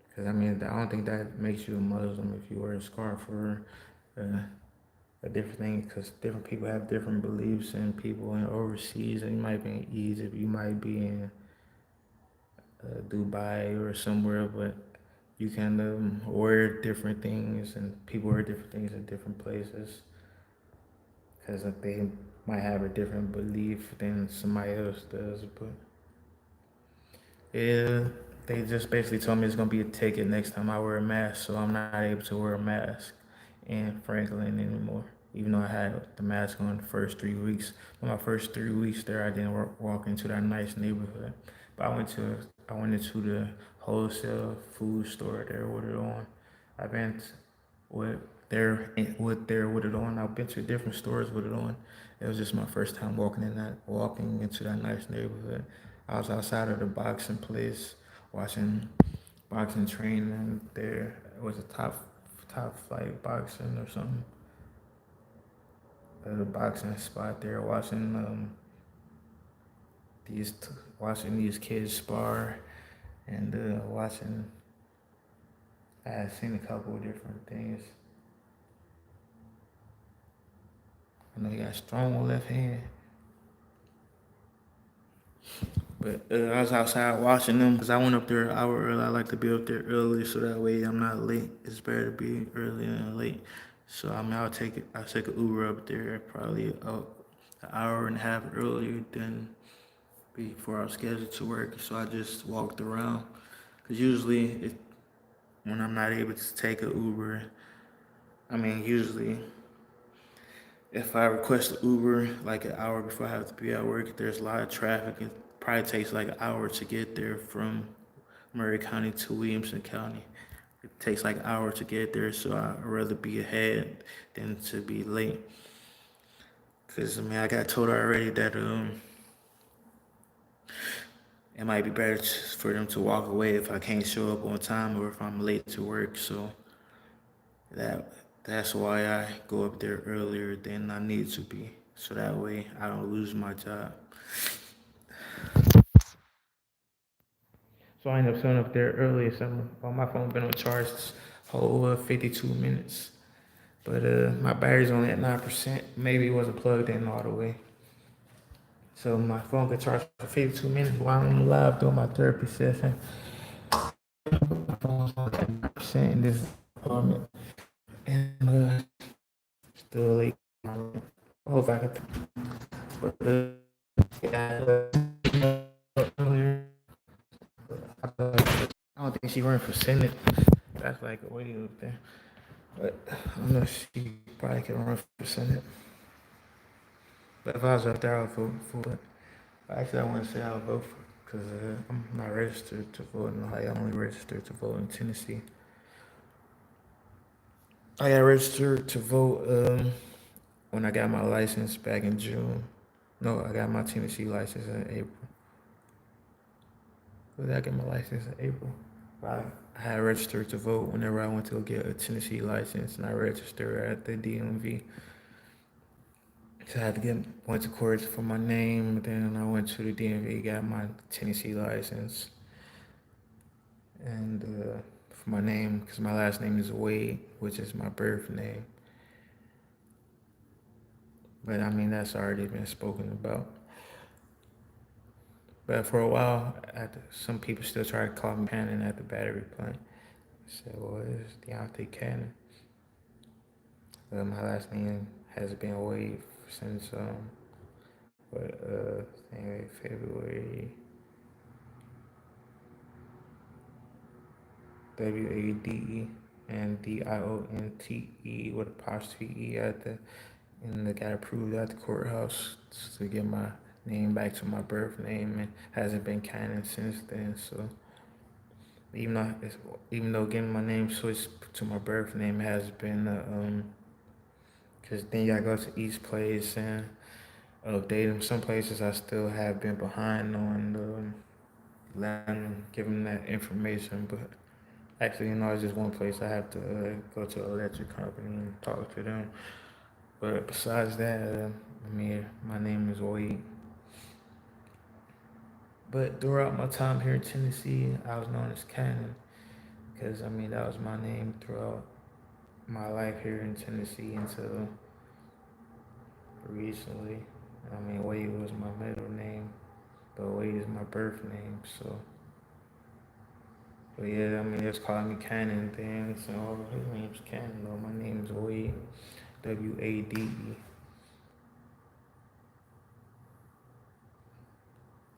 Because I mean, I don't think that makes you a Muslim if you wear a scarf or uh, a different thing. Because different people have different beliefs, and people in overseas, and you might be in Egypt, you might be in Dubai or somewhere, but you can wear different things, and people wear different things in different places because they might have a different belief than somebody else does. But yeah, they just basically told me it's gonna be a ticket next time I wear a mask, so I'm not able to wear a mask in Franklin anymore. Even though I had the mask on the first 3 weeks, for my first 3 weeks there, I didn't walk into that nice neighborhood. But I went into the wholesale food store there with it on. I've been with with it on. I've been to different stores with it on. It was just my first time walking into that nice neighborhood. I was outside of the boxing place watching boxing training there. It was a top flight boxing or something. The boxing spot there watching these watching these kids spar and watching. I've seen a couple of different things. I know he got strong left hand, but I was outside watching them because I went up there an hour early. I like to be up there early so that way I'm not late. It's better to be early than late. So I mean, I'll take an Uber up there probably an hour and a half earlier than before I was scheduled to work. So I just walked around because usually when I'm not able to take an Uber, I mean usually if I request an Uber like an hour before I have to be at work, there's a lot of traffic. It probably takes like an hour to get there from Murray County to Williamson County. It takes like an hour to get there, so I'd rather be ahead than to be late. Cause I mean, I got told already that it might be better for them to walk away if I can't show up on time or if I'm late to work. So that that's why I go up there earlier than I need to be. So that way I don't lose my job. So I end up showing up there early. So my phone been on charge this whole 52 minutes. But my battery's only at 9%. Maybe it wasn't plugged in all the way. So my phone could charge for 52 minutes while I'm live doing my therapy session. My phone's only at 9% in this apartment. And still late. I hope I can. But yeah, earlier. I don't think she ran for Senate. That's like a way up there. But I don't know if she probably can run for Senate. But if I was up there, I would vote for it. Actually, I want to say I would vote for it because I'm not registered to vote in Ohio. I'm only registered to vote in Tennessee. I got registered to vote when I got my license back in June. No, I got my Tennessee license in April. Did I get my license in April? I had registered to vote whenever I went to get a Tennessee license, and I registered at the DMV. So I had to went to court for my name. Then I went to the DMV, got my Tennessee license, and for my name, because my last name is Wade, which is my birth name. But I mean, that's already been spoken about. But for a while, some people still try to call me Cannon at the battery plant. I said, well, it's Dionte Cannon. My last name has been Wade since but anyway, February Wade and Dionte with apostrophe E at the and it got approved at the courthouse to get my name back to my birth name and hasn't been Cannon since then. So even though getting my name switched to my birth name has been because then you gotta go to each place and update them. Some places I still have been behind on giving that information, but actually, it's just one place I have to go to an electric company and talk to them. But besides that, I mean, my name is Wade. But throughout my time here in Tennessee, I was known as Cannon because I mean that was my name throughout my life here in Tennessee until recently. I mean, Wade was my middle name, but Wade is my birth name. So, but yeah, I mean, it's calling me Cannon then. So his name's Cannon though. My name's Wade, Wade.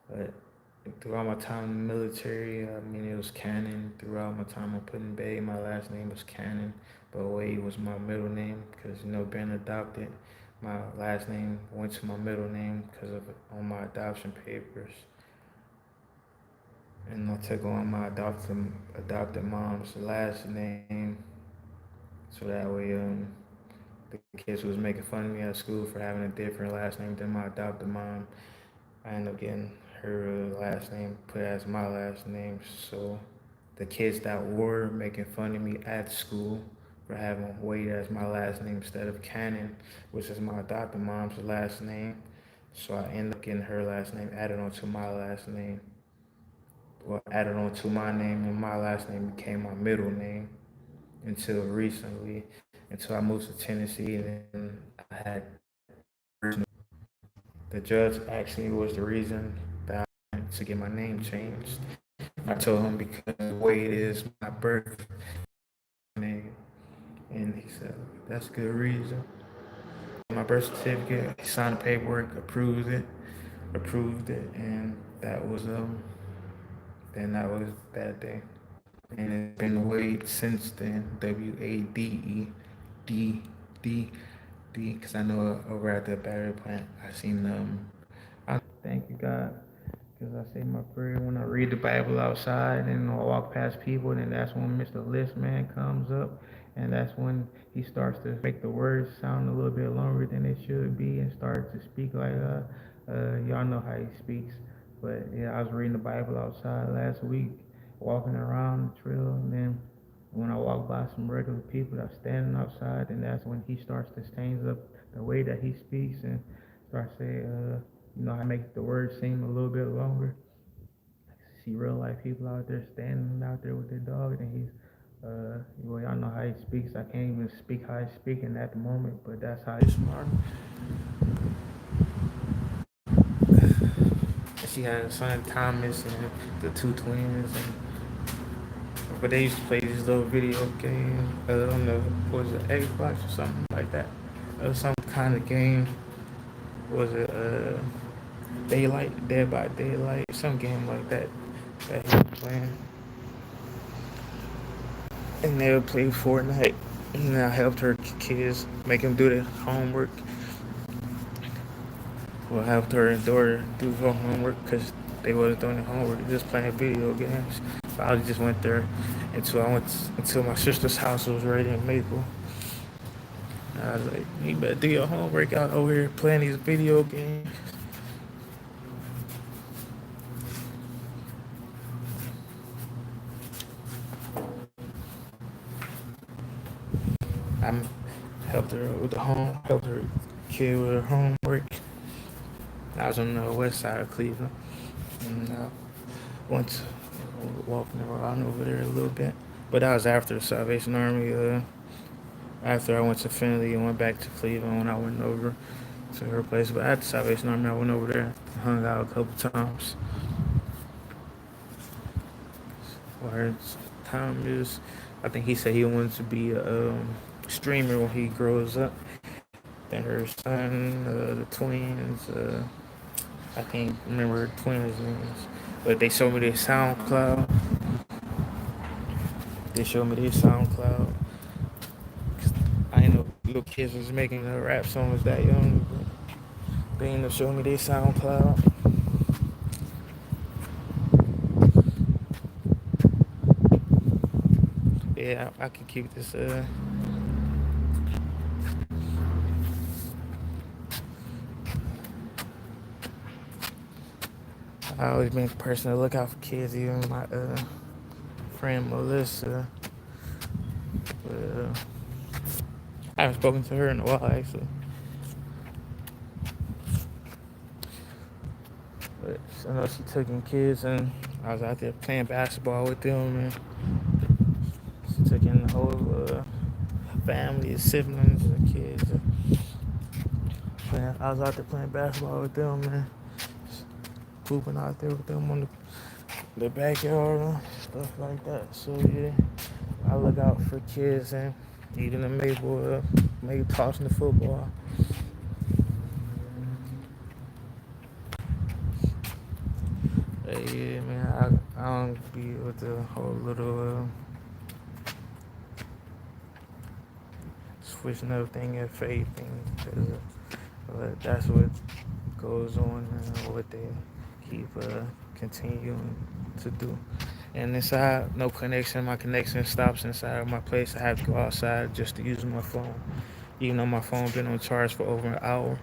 But throughout my time in the military, I mean, it was Cannon. Throughout my time in Pudding Bay, my last name was Cannon, but Wade was my middle name because, being adopted, my last name went to my middle name because of on my adoption papers. And I took on my adopted mom's last name, so that way the kids who was making fun of me at school for having a different last name than my adopted mom, I ended up getting her last name put as my last name. So the kids that were making fun of me at school for having Wade as my last name instead of Cannon, which is my adopted mom's last name. So I ended up getting her last name added onto my last name. Well, added onto my name, and my last name became my middle name until recently, until I moved to Tennessee, and then I had the judge actually was the reason that I wanted to get my name changed. I told him because Wade is my birth name, and he said that's a good reason. My birth certificate, he signed the paperwork, approved it, and that was that day. And it's been Wade since then. WADE because I know over at the battery plant I seen I thank you God. Because I say my prayer when I read the Bible outside and I walk past people, and that's when Mr. List Man comes up, and that's when he starts to make the words sound a little bit longer than it should be, and start to speak like y'all know how he speaks. But yeah, I was reading the Bible outside last week, walking around the trail, and then when I walk by some regular people that's standing outside, and that's when he starts to change up the way that he speaks and starts saying, I make the words seem a little bit longer. I see real life people out there standing out there with their dog, and he's, well, y'all know how he speaks. I can't even speak how he's speaking at the moment, but that's how he's smart. She had a son Thomas and the two twins, but they used to play this little video game. I don't know, was it Xbox or something like that? Or some kind of game. Was it Daylight, Dead by Daylight, some game like that that he was playing. And they would play Fortnite. And I helped her kids make them do their homework. Well, I helped her and daughter do her homework because they wasn't doing their homework, just playing video games. So I just went there until my sister's house was ready in Maple. And I was like, you better do your homework out over here playing these video games. I helped her with helped her kid with her homework. I was on the west side of Cleveland, and went to, walking around over there a little bit. But that was after the Salvation Army. After I went to Finley and went back to Cleveland when I went over to her place. But after Salvation Army, I went over there, hung out a couple times. Where Tom is, I think he said he wanted to be a streamer when he grows up. Then her son, the twins, I can't remember her twins' names, but they showed me their SoundCloud. They showed me their SoundCloud. I didn't know little kids was making the rap songs that young, but they ended up showing me their SoundCloud. Yeah, I can keep this. I always been a person to look out for kids, even my friend Melissa. But, I haven't spoken to her in a while, actually. But I know she took in kids, and I was out there playing basketball with them, and she took in the whole family, siblings, and kids. I was out there playing basketball with them, man. Hooping out there with them on the backyard and stuff like that. So yeah, I look out for kids and even the Maple, maybe tossing the football. But yeah, man, I don't be with the whole little switching up thing and faith thing, because that's what goes on and what they keep continuing to do. And inside, no connection. My connection stops inside of my place. I have to go outside just to use my phone, even though my phone been on charge for over an hour.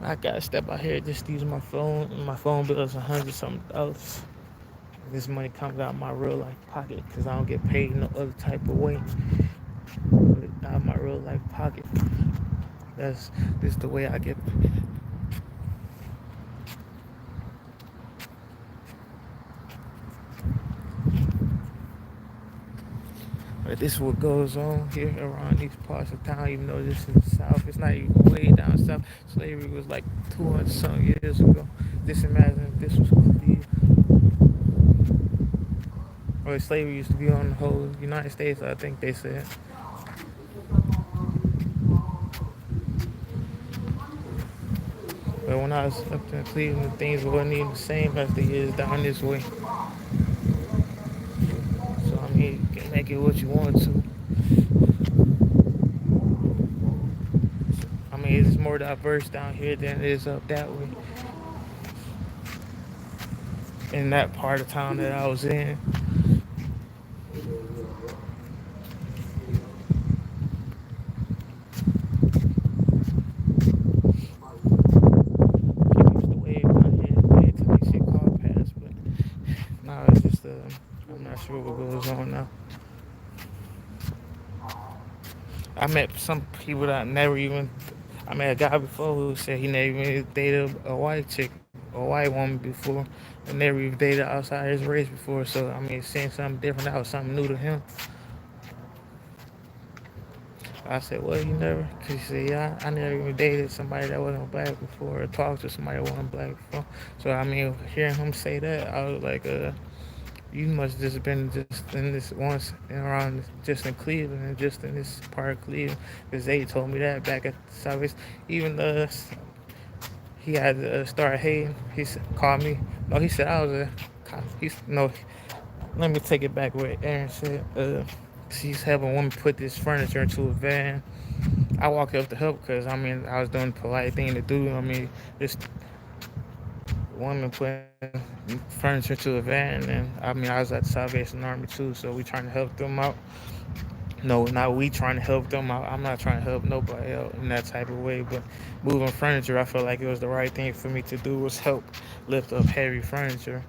I gotta step out here just to use my phone. My phone bill is $100 something. This money comes out of my real life pocket because I don't get paid no other type of way. But out of my real life pocket. That's This the way I get. But this is what goes on here around these parts of town, even though this is the South. It's not even way down south. Slavery was like 200 some years ago. Just imagine if this was Cleveland. Or slavery used to be on the whole United States, I think they said. But when I was up in Cleveland, things wasn't even the same as they is down this way. So I mean, you can make it what you want to. I mean, it's more diverse down here than it is up that way. In that part of town that I was in, people used to wave down here, wave till they shit called pass, but now it's just I'm not sure what goes on now. I met some people that never even. I met a guy before who said he never even dated a white chick, a white woman before, and never even dated outside his race before. So I mean, seeing something different, that was something new to him. I said, well, you never? Cause he said, yeah, I never even dated somebody that wasn't black before, or talked to somebody that wasn't black before. So I mean, hearing him say that, I was like, you must just been just in this once and around just in Cleveland and just in this part of Cleveland, because they told me that back at the Southeast. Even he had to start hating. Called me. No, he said I was a. He's no. Let me take it back. What Aaron said. She's having a woman put this furniture into a van. I walked up to help because I mean I was doing the polite thing to do. I mean this woman putting furniture to a van, and I mean I was at the Salvation Army too, so we trying to help them out. No, not we trying to help them out. I'm not trying to help nobody out in that type of way, but moving furniture, I felt like it was the right thing for me to do was help lift up heavy furniture.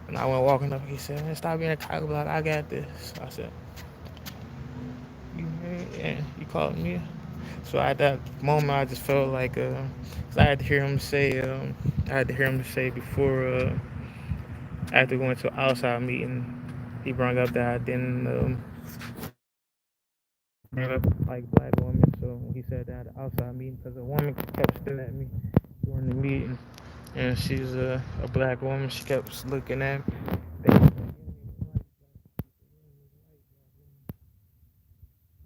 And I went walking up. He said, "Man, stop being a cock block. I got this." I said, "You yeah, you called me." So at that moment, I just felt like 'cause I had to hear him say, I had to hear him say before, after going to an outside meeting, he brought up that I didn't bring up like black women. So he said that at the outside meeting, because a woman kept staring at me during the meeting, and she's a black woman. She kept looking at me.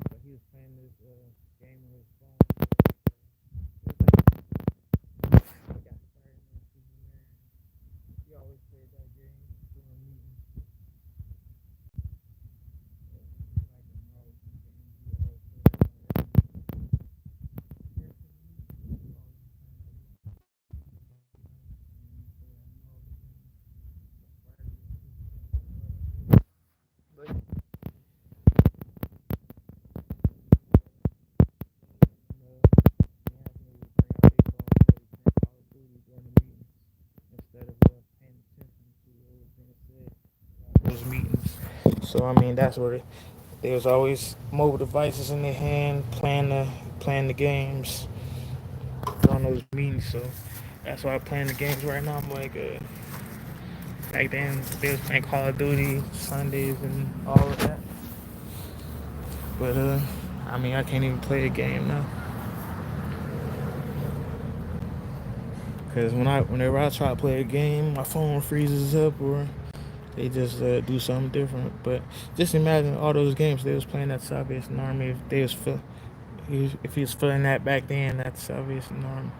But he was playing this game on his phone. I got started in he always played that game during meetings. Instead of paying attention to what was being said at those meetings. So I mean that's where there was always mobile devices in their hand, playing the games on those meetings. So that's why I'm playing the games right now. I'm like, back then they was playing Call of Duty Sundays and all of that. But I mean I can't even play a game now. Cause whenever I try to play a game, my phone freezes up or they just do something different. But just imagine all those games they was playing at Salvation Army. If they was if he was feeling that back then at Salvation Army,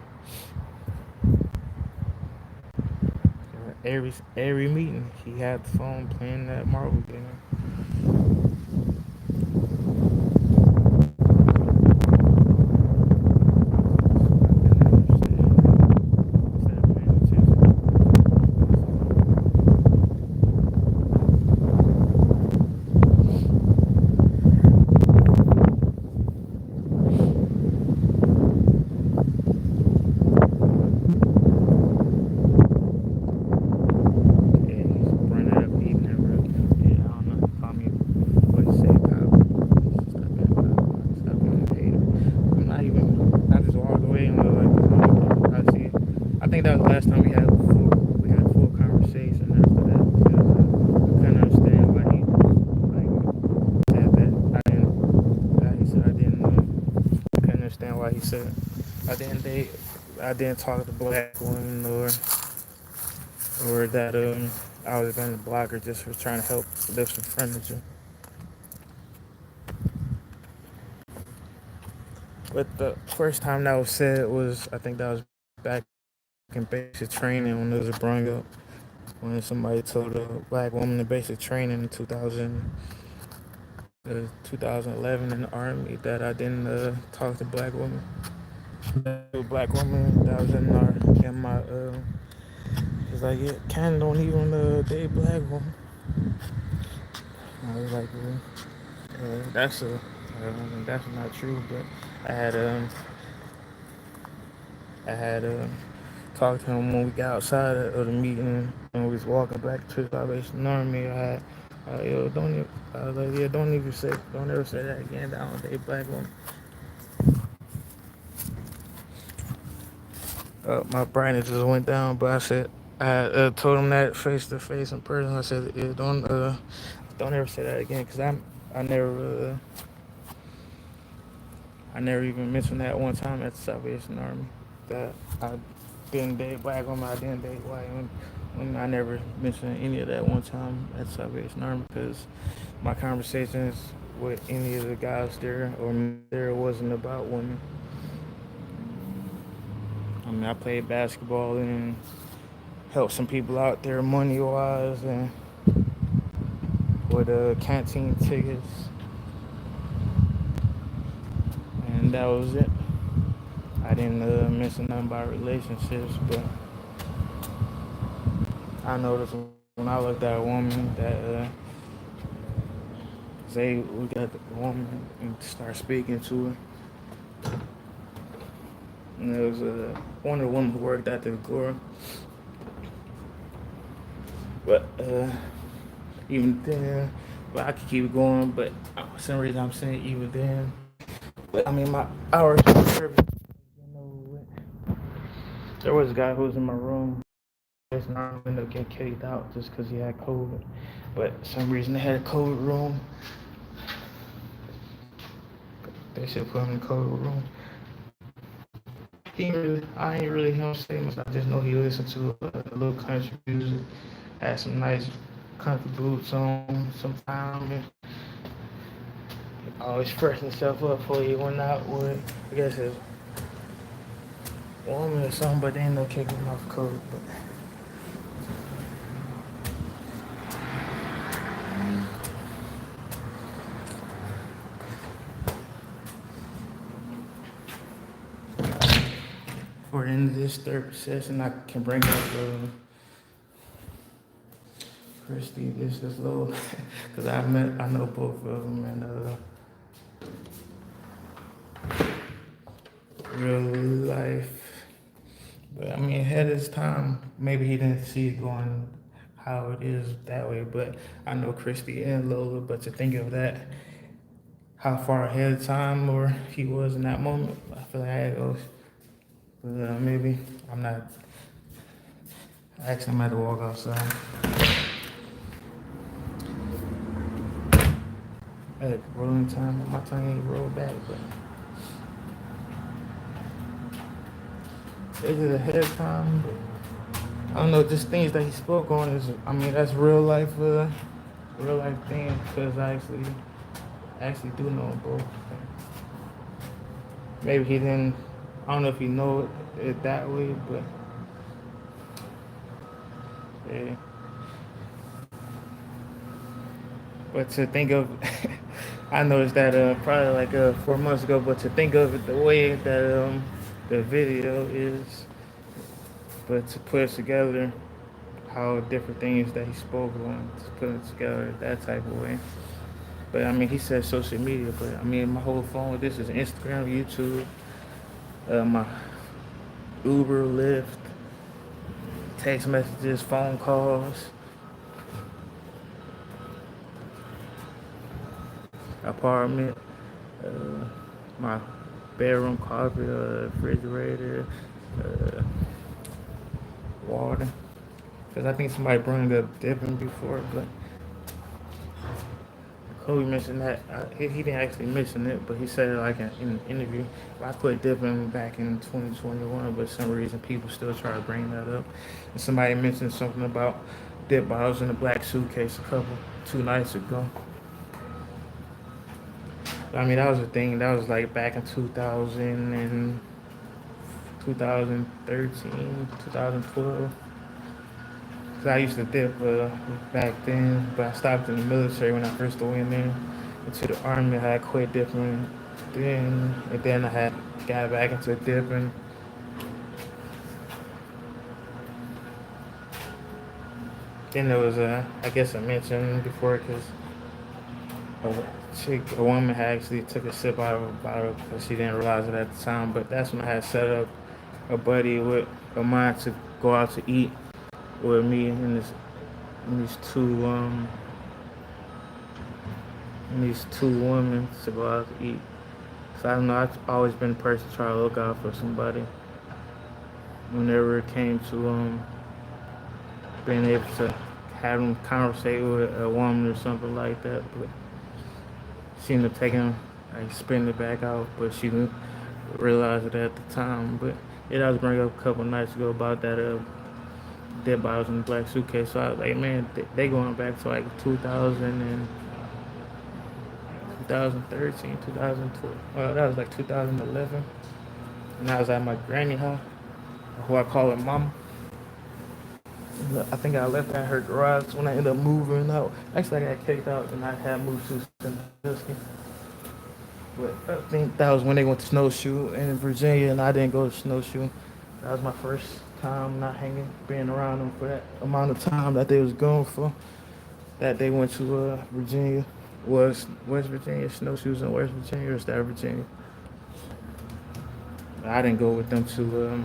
every meeting he had the phone playing that Marvel game. Yeah, he's bringing it up. He think that was the last time we had a full conversation after that because I couldn't understand why he like said that. He said I didn't I couldn't understand why he said I didn't date I didn't talk to black women or that I was gonna block her just for trying to help lift some furniture. But the first time that was said was I think that was back in basic training when it was brought up when somebody told a black woman in basic training in 2011 in the army that I didn't talk to black women. A black woman that was in my was like yeah, Ken don't even date black woman. I was like that's not true, but I had um I had talked to him when we got outside of the meeting and we was walking back to the Salvation Army. Yo, I was like, yeah, don't ever say that again. I don't date black women. My brightness just went down, but I told him that face to face in person. I said, yeah, don't ever say that again, cause I never, I never even mentioned that one time at the Salvation Army that I didn't date black women, I didn't date white women. When I never mentioned any of that one time at the Salvation Army because my conversations with any of the guys there or there wasn't about women. I mean, I played basketball and helped some people out there money wise and with canteen tickets, and that was it. I didn't mention nothing about relationships, but I noticed when I looked at a woman that say we got the woman and start speaking to her. And there was one of the women who worked at the door. But even then, but I could keep going. But for some reason, I'm saying even then. But I mean, my hours of service. You know, there was a guy who was in my room. And I ended up getting kicked out just because he had COVID. But for some reason, they had a COVID room. They should put him in the COVID room. I ain't really hear him say much. I just know he listened to a little country music, had some nice country boots on sometime, and always freshen himself up before he went out with, I guess, his woman or something, but they ain't no kicking him off COVID. But for the end of this third session, I can bring up Christy, this little, because I know both of them, and real life. But I mean, ahead of his time, maybe he didn't see it going how it is that way. But I know Christy and Lola. But to think of that, how far ahead of time or he was in that moment, I feel like I had to go. But maybe I'm not. Actually, I'm at to walk outside. At rolling time, my tongue ain't rolled back, but is it ahead of time? I don't know, just things that he spoke on is, I mean, that's real life thing, because I actually do know them both. Maybe he didn't, I don't know if he know it that way, but yeah. But to think of, I noticed that probably like 4 months ago, but to think of it the way that the video is, but to put it together, how different things that he spoke on, to put it together that type of way. But I mean, he said social media, but I mean, my whole phone with this is Instagram, YouTube, my Uber, Lyft, text messages, phone calls, apartment, my bedroom carpet, refrigerator, uh, water. Because I think somebody brought up dipping before, but Kobe mentioned that. He didn't actually mention it, but he said it like in an interview. I quit dipping back in 2021, but for some reason people still try to bring that up. And somebody mentioned something about dip bottles in a black suitcase 2 nights ago. I mean, that was a thing. That was like back in 2000 and 2013, 2012. Cause I used to dip back then, but I stopped in the military when I first went in into the army. I had quit dipping then, and then I had got back into dipping. Then there was I guess I mentioned before, cause a woman had actually took a sip out of a bottle because she didn't realize it at the time. But that's when I had set up a buddy with a mind to go out to eat with me and these two women to go out to eat. So I don't know. I've always been a person to try to look out for somebody. Whenever it came to being able to have them conversate with a woman or something like that, but she ended up taking like spitting it back out, but she didn't realize it at the time. But yeah, I was bringing up a couple nights ago about that dead bottles in the black suitcase. So I was like, man, they going back to like 2000 and 2013, 2012. Well, that was like 2011. And I was at my granny house, who I call her mama. I think I left at her garage when I ended up moving out. Actually, I got kicked out and I had moved to Sandusky. But I think that was when they went to snowshoe in Virginia, and I didn't go to snowshoe. That was my first time not being around them for that amount of time that they was gone for. That they went to Virginia, was West Virginia, snowshoes in West Virginia or Star Virginia. I didn't go with them to.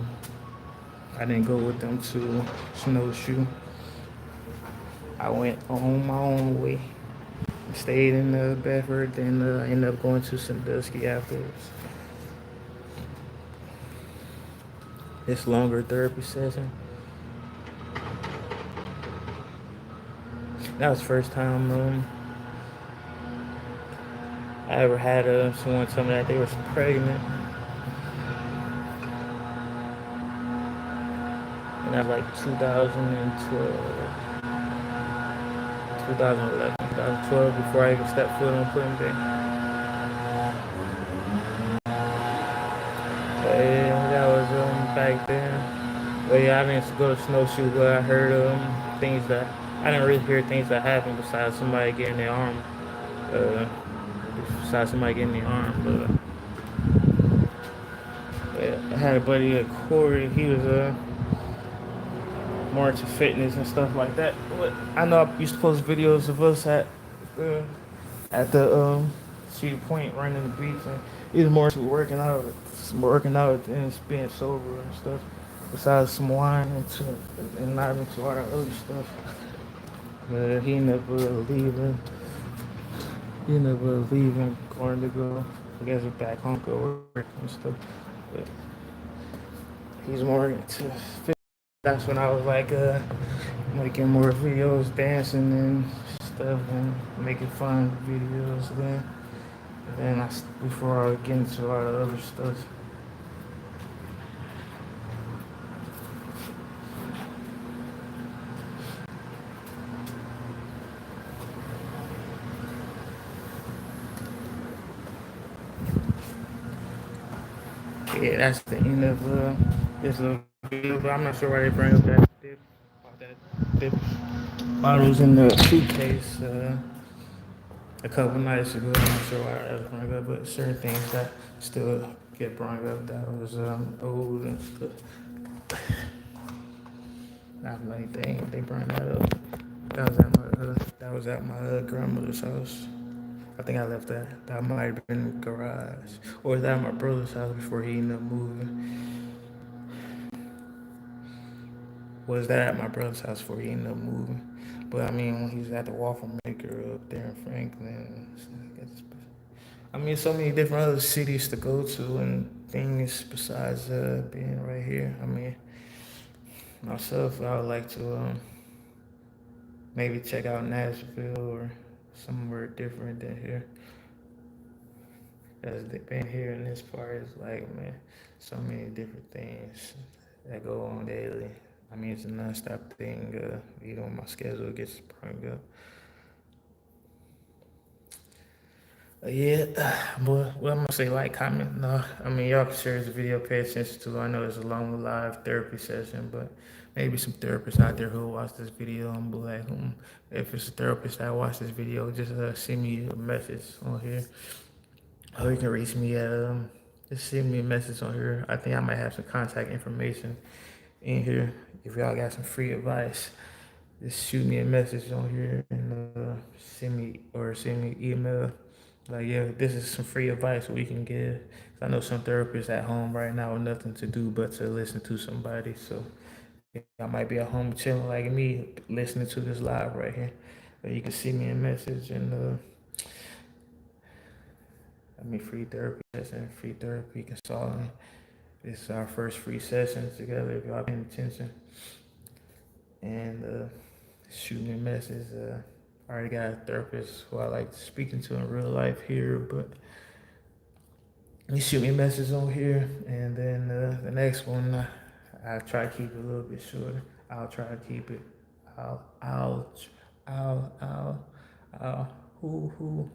I didn't go with them to snowshoe. I went on my own way. Stayed in Bedford, then ended up going to Sandusky afterwards. This longer therapy session. That was the first time I ever had someone tell me that they was pregnant. And that was like 2012, 2011, 2012, before I even stepped foot on Pudding Day. But yeah, that was back then. But yeah, I didn't go to snowshoe, but I heard things that I didn't really hear things that happened besides somebody getting their arm. Besides somebody getting their arm, yeah, I had a buddy at Corey. He was more into fitness and stuff like that. But I know I used to post videos of us at the Cedar Point running the beach, and he was more into working out and being sober and stuff. Besides some wine and not into all that other stuff. But he never leaving. He never leaving, going to go. I guess back home, go work and stuff. But he's more into fitness. That's when I was like making more videos, dancing and stuff, and making fun videos then. And then before I get into all the other stuff. Yeah, that's the end of this little video, but I'm not sure why they bring up that dip bottles in the suitcase a couple nights ago. I'm not sure why that was brought up, but certain things that still get brought up that was old and stuff. Not many things they bring that up. That was at my grandmother's house. I think I left that. That might have been in the garage. Or was that at my brother's house before he ended up moving? Was that at my brother's house before he ended up moving? But I mean, when he was at the Waffle Maker up there in Franklin, I mean, so many different other cities to go to and things besides being right here. I mean, Myself, I would like to maybe check out Nashville or somewhere different than here. As they've been here in this part, it's like, man, so many different things that go on daily. I mean, it's a non-stop thing. Even when my schedule gets sprung up. Yeah, but what I'm gonna say, like, comment. No, I mean, y'all can share this video, pay attention to. I know it's a long live therapy session, but maybe some therapists out there who watch this video and be like, if it's a therapist that watch this video, just send me a message on here. Or you can reach me at just send me a message on here. I think I might have some contact information in here. If y'all got some free advice, just shoot me a message on here and send me email. Like, yeah, this is some free advice we can give. I know some therapists at home right now with nothing to do but to listen to somebody. So I might be at home chilling like me, listening to this live right here. But you can send me a message and free therapy session, free therapy consulting. This is our first free session together if y'all paying attention. And shoot me a message. I already got a therapist who I like speaking to in real life here, but you shoot me a message on here, and then the next one, I'll try to keep it a little bit shorter. I'll try to keep it. I'll, I'll, I'll, I'll, who,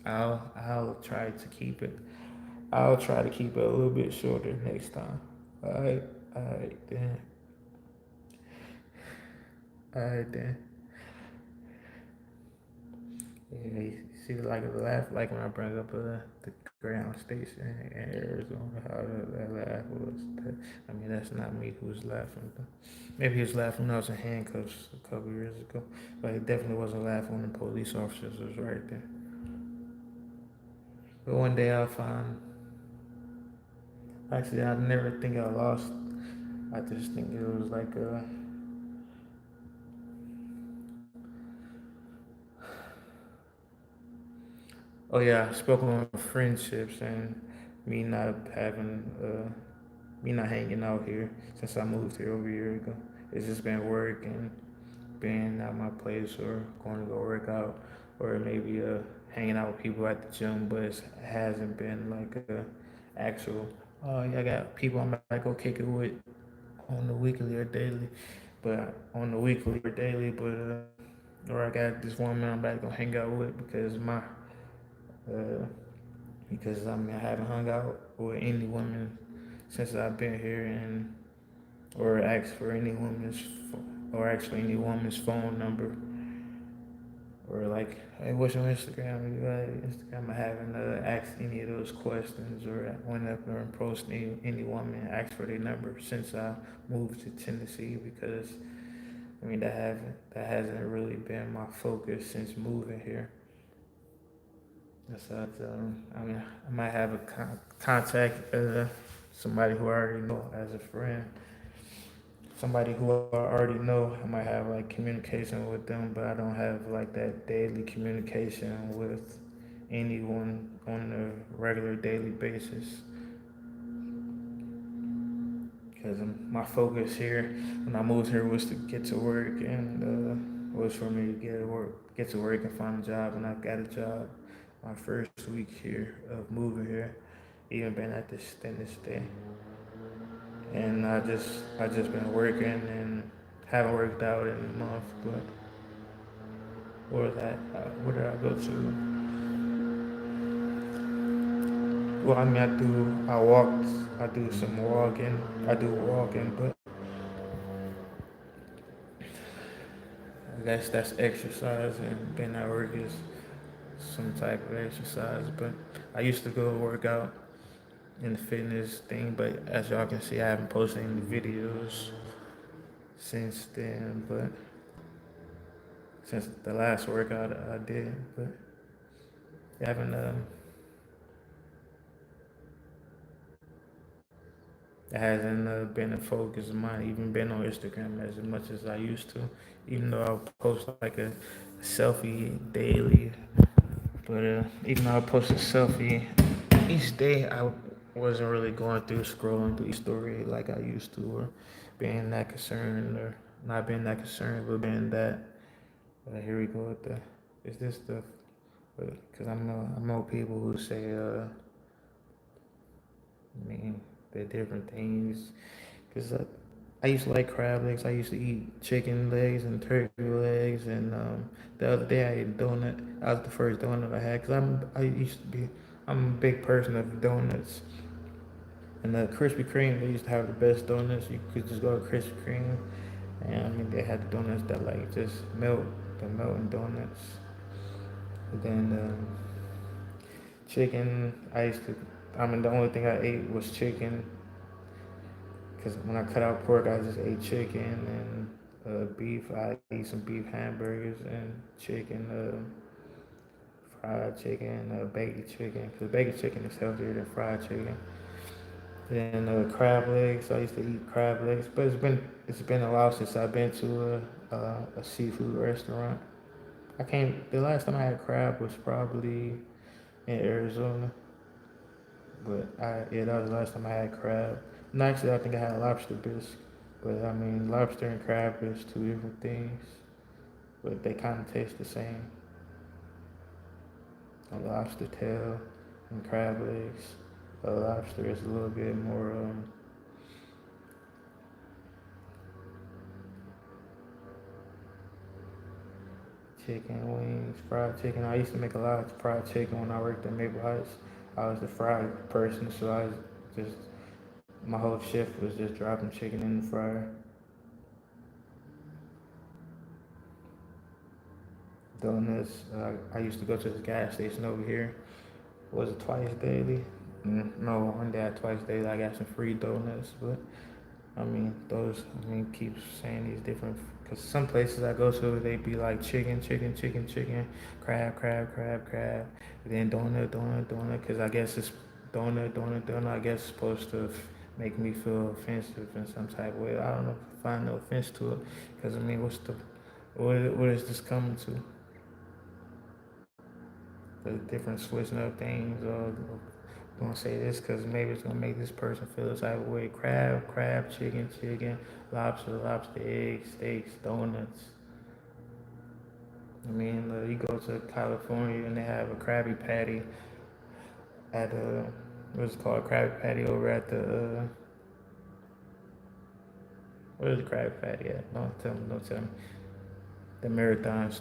I'll try to keep it. I'll try to keep it a little bit shorter next time. Alright then. Alright then. Yeah, you see, like the laugh, like when I bring up the ground station in Arizona, how that laugh was. I mean, that's not me who's laughing. Maybe he was laughing when I was in handcuffs a couple years ago, but he definitely wasn't laughing when the police officers was right there. But one day I'll find. Actually, I never think I lost. I just think it was like oh yeah, I spoke on friendships and me not having me not hanging out here since I moved here over a year ago. It's just been work and being at my place or going to go work out or maybe hanging out with people at the gym, but it hasn't been like a actual. Oh yeah, I got people I'm like go kick it with on the weekly or daily, but on the weekly or daily, but or I got this woman I'm about to go hang out with uh, because I mean I haven't hung out with any woman since I've been here and or asked for any woman's or asked for any woman's phone number or like, hey, what's your Instagram? Instagram, I haven't asked any of those questions or went up and approached any woman, asked for their number since I moved to Tennessee because I mean that hasn't really been my focus since moving here. Besides, I mean, I might have a contact somebody who I already know as a friend. Somebody who I already know, I might have like communication with them, but I don't have like that daily communication with anyone on a regular daily basis. Because my focus here, when I moved here, was to get to work and was for me to get to work and find a job, and I got a job my first week here of moving here, even been at this extended stay. And I just been working and haven't worked out in a month. But where was that? Where did I go to? Well, I mean, I walked, I do some walking, I do walking, but I guess that's exercise, and being at work is some type of exercise. But I used to go work out in the fitness thing, but as y'all can see, I haven't posted any videos since then. But since the last workout I did, but I haven't it hasn't been a focus of mine, even been on Instagram as much as I used to. Even though I post like a selfie daily, but even though I post a selfie each day, wasn't really going through scrolling through each story like I used to, or being that concerned, or not being that concerned, but being that. Here we go with the. Is this the? Because I know people who say I mean the different things. Because I used to like crab legs. I used to eat chicken legs and turkey legs, and the other day I ate a donut. That was the first donut I had. Cause I'm a big person of donuts. And the Krispy Kreme, they used to have the best donuts. You could just go to Krispy Kreme, and I mean they had the donuts that like just melt, the melting donuts. And then chicken, I mean the only thing I ate was chicken. Cause when I cut out pork, I just ate chicken and beef. I eat some beef hamburgers and chicken, fried chicken, baked chicken. Cause baked chicken is healthier than fried chicken. Then crab legs. I used to eat crab legs, but it's been a while since I've been to a seafood restaurant. I came the last time I had crab was probably in Arizona, but that was the last time I had crab. And actually, I think I had lobster bisque, but I mean lobster and crab is two different things, but they kind of taste the same. A lobster tail and crab legs. A lobster is a little bit more chicken wings, fried chicken. I used to make a lot of fried chicken when I worked at Maple Heights. I was the fried person, so I was just my whole shift was just dropping chicken in the fryer. Donuts. I used to go to this gas station over here. Was it twice daily? No, one day twice daily. I got some free donuts, but I mean, keep saying these different, because some places I go to, they be like chicken, chicken, chicken, chicken, crab, crab, crab, crab, and then donut, donut, donut, because I guess it's donut, donut, donut. I guess it's supposed to make me feel offensive in some type of way. I don't know, find no offense to it, because I mean, what is this coming to? The different switching up things, or gonna say this because maybe it's gonna make this person feel this type of way. Crab, crab, chicken, chicken, lobster, lobster, eggs, steaks, donuts. I mean, you go to California and they have a Krabby Patty at what's it called, Krabby Patty over at the what is the Krabby Patty at? Don't tell me. The Marathon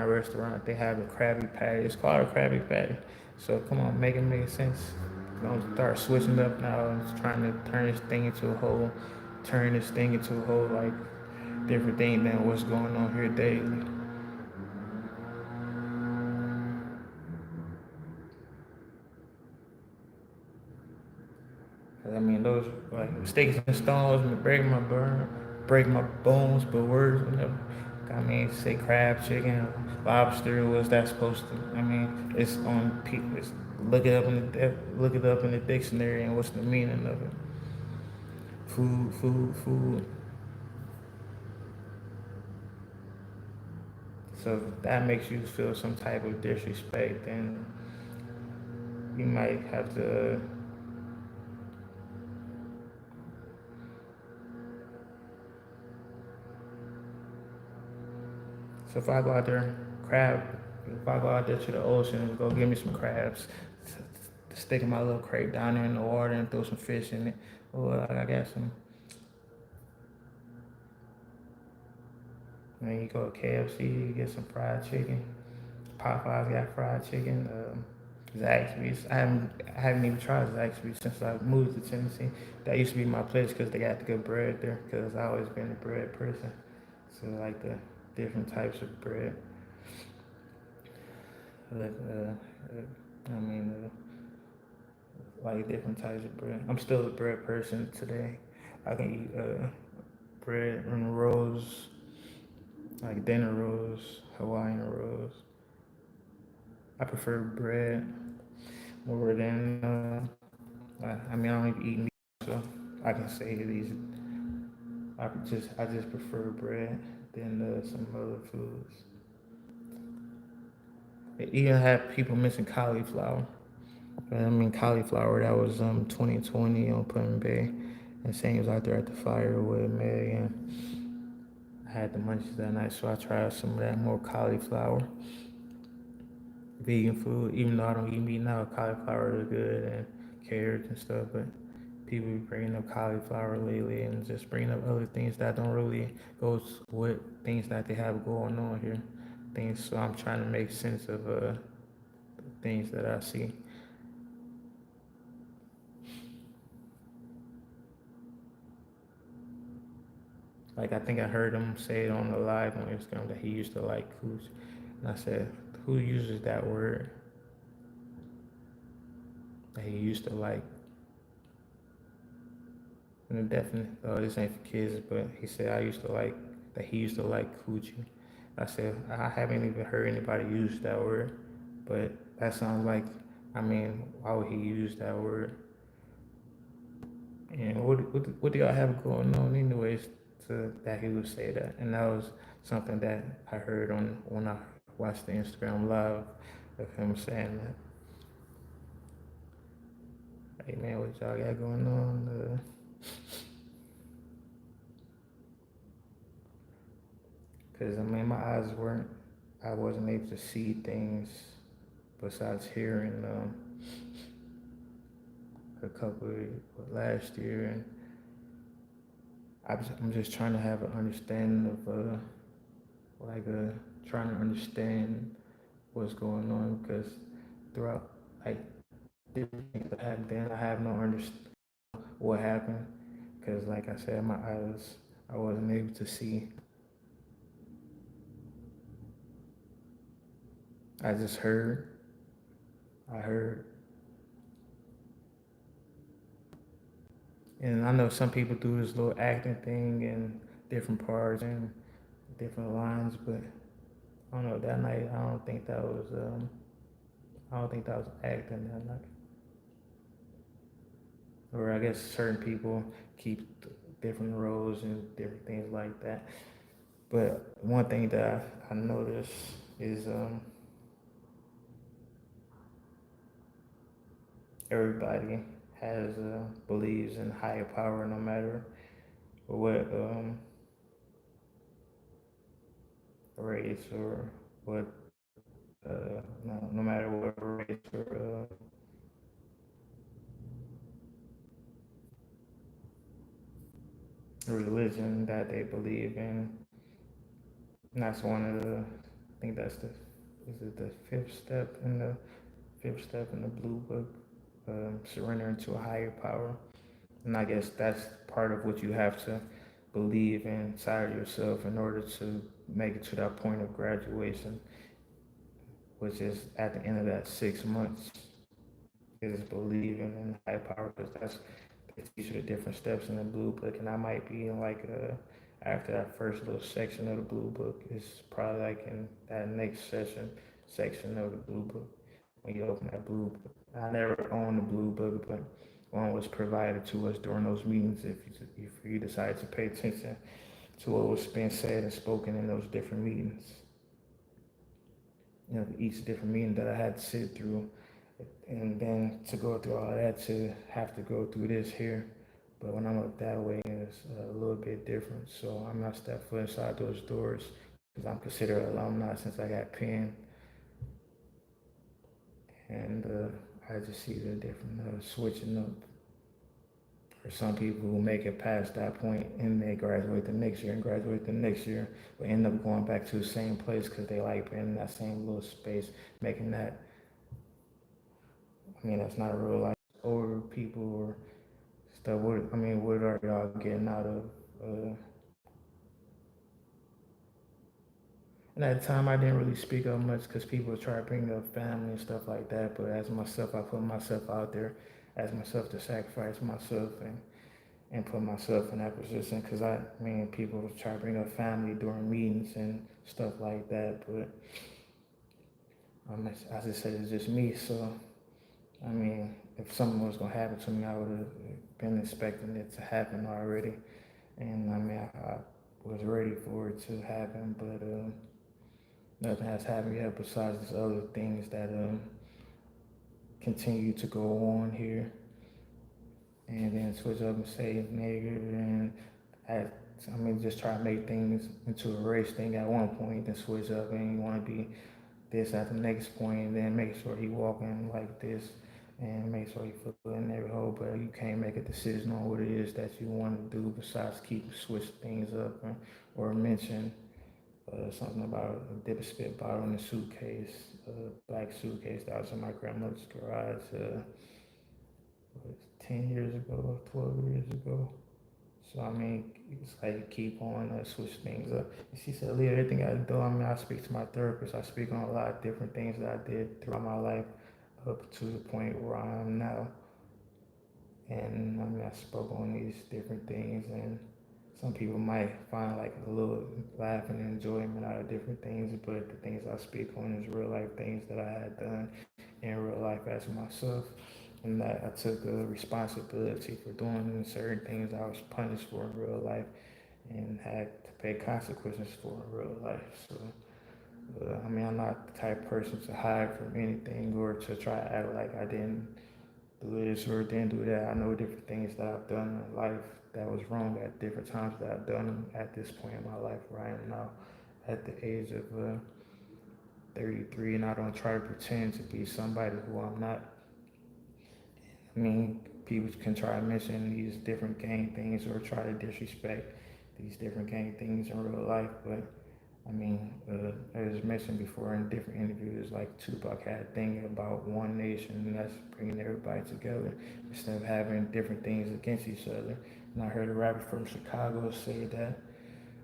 restaurant. They have a Krabby Patty. It's called a Krabby Patty. So come on, make it make sense. Don't start switching up now and trying to turn this thing into a whole like different thing than what's going on here daily. I mean, those like sticks and stones break my bones, but words, I mean, say crab, chicken, lobster. What's that supposed to? I mean, it's on people. Look it up in the dictionary and what's the meaning of it. Food, food, food. So if that makes you feel some type of disrespect, then you might have to. So if I go out there to the ocean and go get me some crabs, stick my little crate down there in the water and throw some fish in it. Or I got some. Then you go to KFC, you get some fried chicken. Popeyes got fried chicken. Zaxby's. I haven't even tried Zaxby's since I moved to Tennessee. That used to be my place because they got the good bread there. Because I always been a bread person, so like the different types of bread. Like I mean, like different types of bread. I'm still a bread person today. I can eat bread and rolls, like dinner rolls, Hawaiian rolls. I prefer bread more than I mean, I don't even eat meat, so I can say these. I just prefer bread than some other foods. They even have people missing cauliflower. But I mean, cauliflower, that was 2020 on Put Bay. And Sam was out there at the fire with me, and I had the munchies that night, so I tried some of that more cauliflower, vegan food. Even though I don't eat meat now, cauliflower is good and carrots and stuff. But people be bringing up cauliflower lately and just bringing up other things that don't really go with things that they have going on here. Things, so I'm trying to make sense of things that I see. Like I think I heard him say it on the live on Instagram that he used to like cooch, and I said, "Who uses that word that he used to like?" And the definite, this ain't for kids, but he said I used to like that he used to like coochie. I said I haven't even heard anybody use that word, but that sounds like, I mean, why would he use that word? And what do y'all have going on anyways to that he would say that? And that was something that I heard on when I watched the Instagram live of him saying that. Hey man, what y'all got going on? Cause I mean my eyes weren't, I wasn't able to see things besides hearing a couple of last year, and I'm just trying to have an understanding of like trying to understand what's going on because throughout like different things that happened then I have no understanding what happened because like I said my eyes I wasn't able to see. I just heard. I heard. And I know some people do this little acting thing in different parts and different lines, but I don't know, that night I don't think that was acting that night. Or I guess certain people keep different roles and different things like that. But one thing that I noticed is everybody has believes in higher power no matter what race or what no matter what race or religion that they believe in. And that's one of the, I think that's the, is it the fifth step in the blue book, surrendering to a higher power. And I guess that's part of what you have to believe inside of yourself in order to make it to that point of graduation, which is at the end of that 6 months, is believing in higher power because that's they teach you the different steps in the blue book, and I might be in like after that first little section of the blue book is probably like in that next section of the blue book when you open that blue book. I never owned the blue book, but one was provided to us during those meetings if you decide to pay attention to what was being said and spoken in those different meetings. You know, each different meeting that I had to sit through, and then to go through all that to have to go through this here. But when I'm up that way, it's a little bit different. So I'm not step foot inside those doors because I'm considered an alumni since I got pinned, and I just see the different switching up. For some people who make it past that point and they graduate the next year and graduate the next year, but end up going back to the same place because they like being in that same little space, making that. I mean, that's not real life. Older people or stuff. What are y'all getting out of? And at the time, I didn't really speak up much because people try to bring up family and stuff like that. But as myself, I put myself out there as myself to sacrifice myself and put myself in that position because I mean, people try to bring up family during meetings and stuff like that. But as I said, it's just me. So, I mean, if something was going to happen to me, I would have been expecting it to happen already. And I mean, I was ready for it to happen, but nothing has happened yet besides these other things that continue to go on here and then switch up and say negative and act, just try to make things into a race thing at one point, then switch up and you want to be this at the next point, and then make sure you walking like this and make sure you fill in every hole, but you can't make a decision on what it is that you want to do besides keep switch things up or mention something about a dip spit bottle in a suitcase, a black suitcase that was in my grandmother's garage 10 years ago, 12 years ago. So it's like you keep on switch things up. And she said, "Leah, everything I do, I speak to my therapist. I speak on a lot of different things that I did throughout my life up to the point where I am now. And I spoke on these different things, and some people might find like a little laugh and enjoyment out of different things, but the things I speak on is real life things that I had done in real life as myself, and that I took the responsibility for doing certain things I was punished for in real life and had to pay consequences for in real life. So, I'm not the type of person to hide from anything or to try to act like I didn't do this or didn't do that. I know different things that I've done in life that was wrong at different times that I've done at this point in my life where I am now at the age of 33, and I don't try to pretend to be somebody who I'm not. People can try to mention these different gang things or try to disrespect these different gang things in real life, but as mentioned before in different interviews, like Tupac had a thing about one nation, and that's bringing everybody together instead of having different things against each other. And I heard a rapper from Chicago say that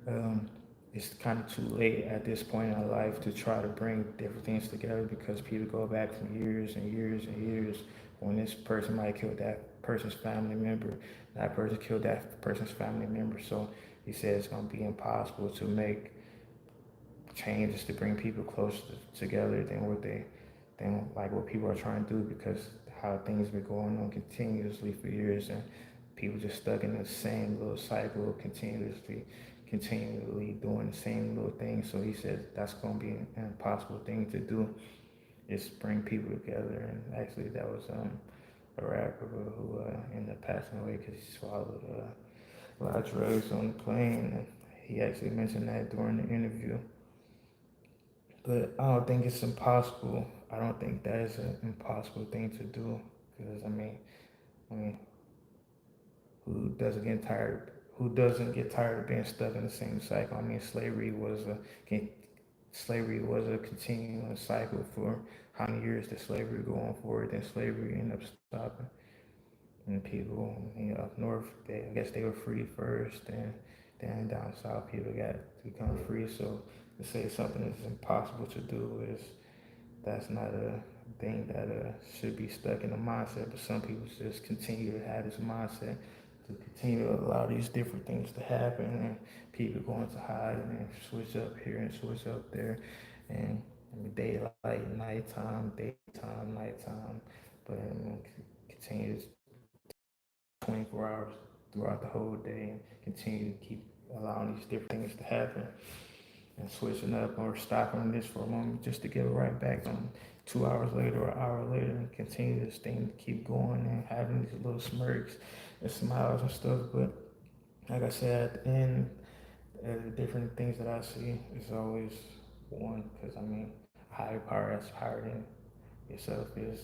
um, it's kind of too late at this point in life to try to bring different things together because people go back from years and years and years when this person might have killed that person's family member, that person killed that person's family member. So he said it's going to be impossible to make changes to bring people closer together than like what people are trying to do because how things been going on continuously for years and people just stuck in the same little cycle continually doing the same little thing. So he says that's going to be an impossible thing to do is bring people together. And actually that was a rapper who ended up passing away because he swallowed a lot of drugs on the plane. And he actually mentioned that during the interview. But I don't think it's impossible. I don't think that is an impossible thing to do because I mean, who doesn't get tired? Who doesn't get tired of being stuck in the same cycle? Slavery was a continuing cycle for how many years did slavery go on for? Then slavery ended up stopping, and people, up north, I guess they were free first, and then down south, people got to become free. So to say something is impossible to do is that's not a thing that should be stuck in a mindset. But some people just continue to have this mindset to continue to allow these different things to happen, and people going to hide and switch up here and switch up there, and daylight, nighttime, daytime, nighttime, but continue 24 hours throughout the whole day and continue to keep allowing these different things to happen and switching up or stopping this for a moment just to get it right back on 2 hours later or an hour later and continue this thing to keep going and having these little smirks and smiles and stuff. But like I said, at the end, the different things that I see is always one because higher power that's higher than yourself is.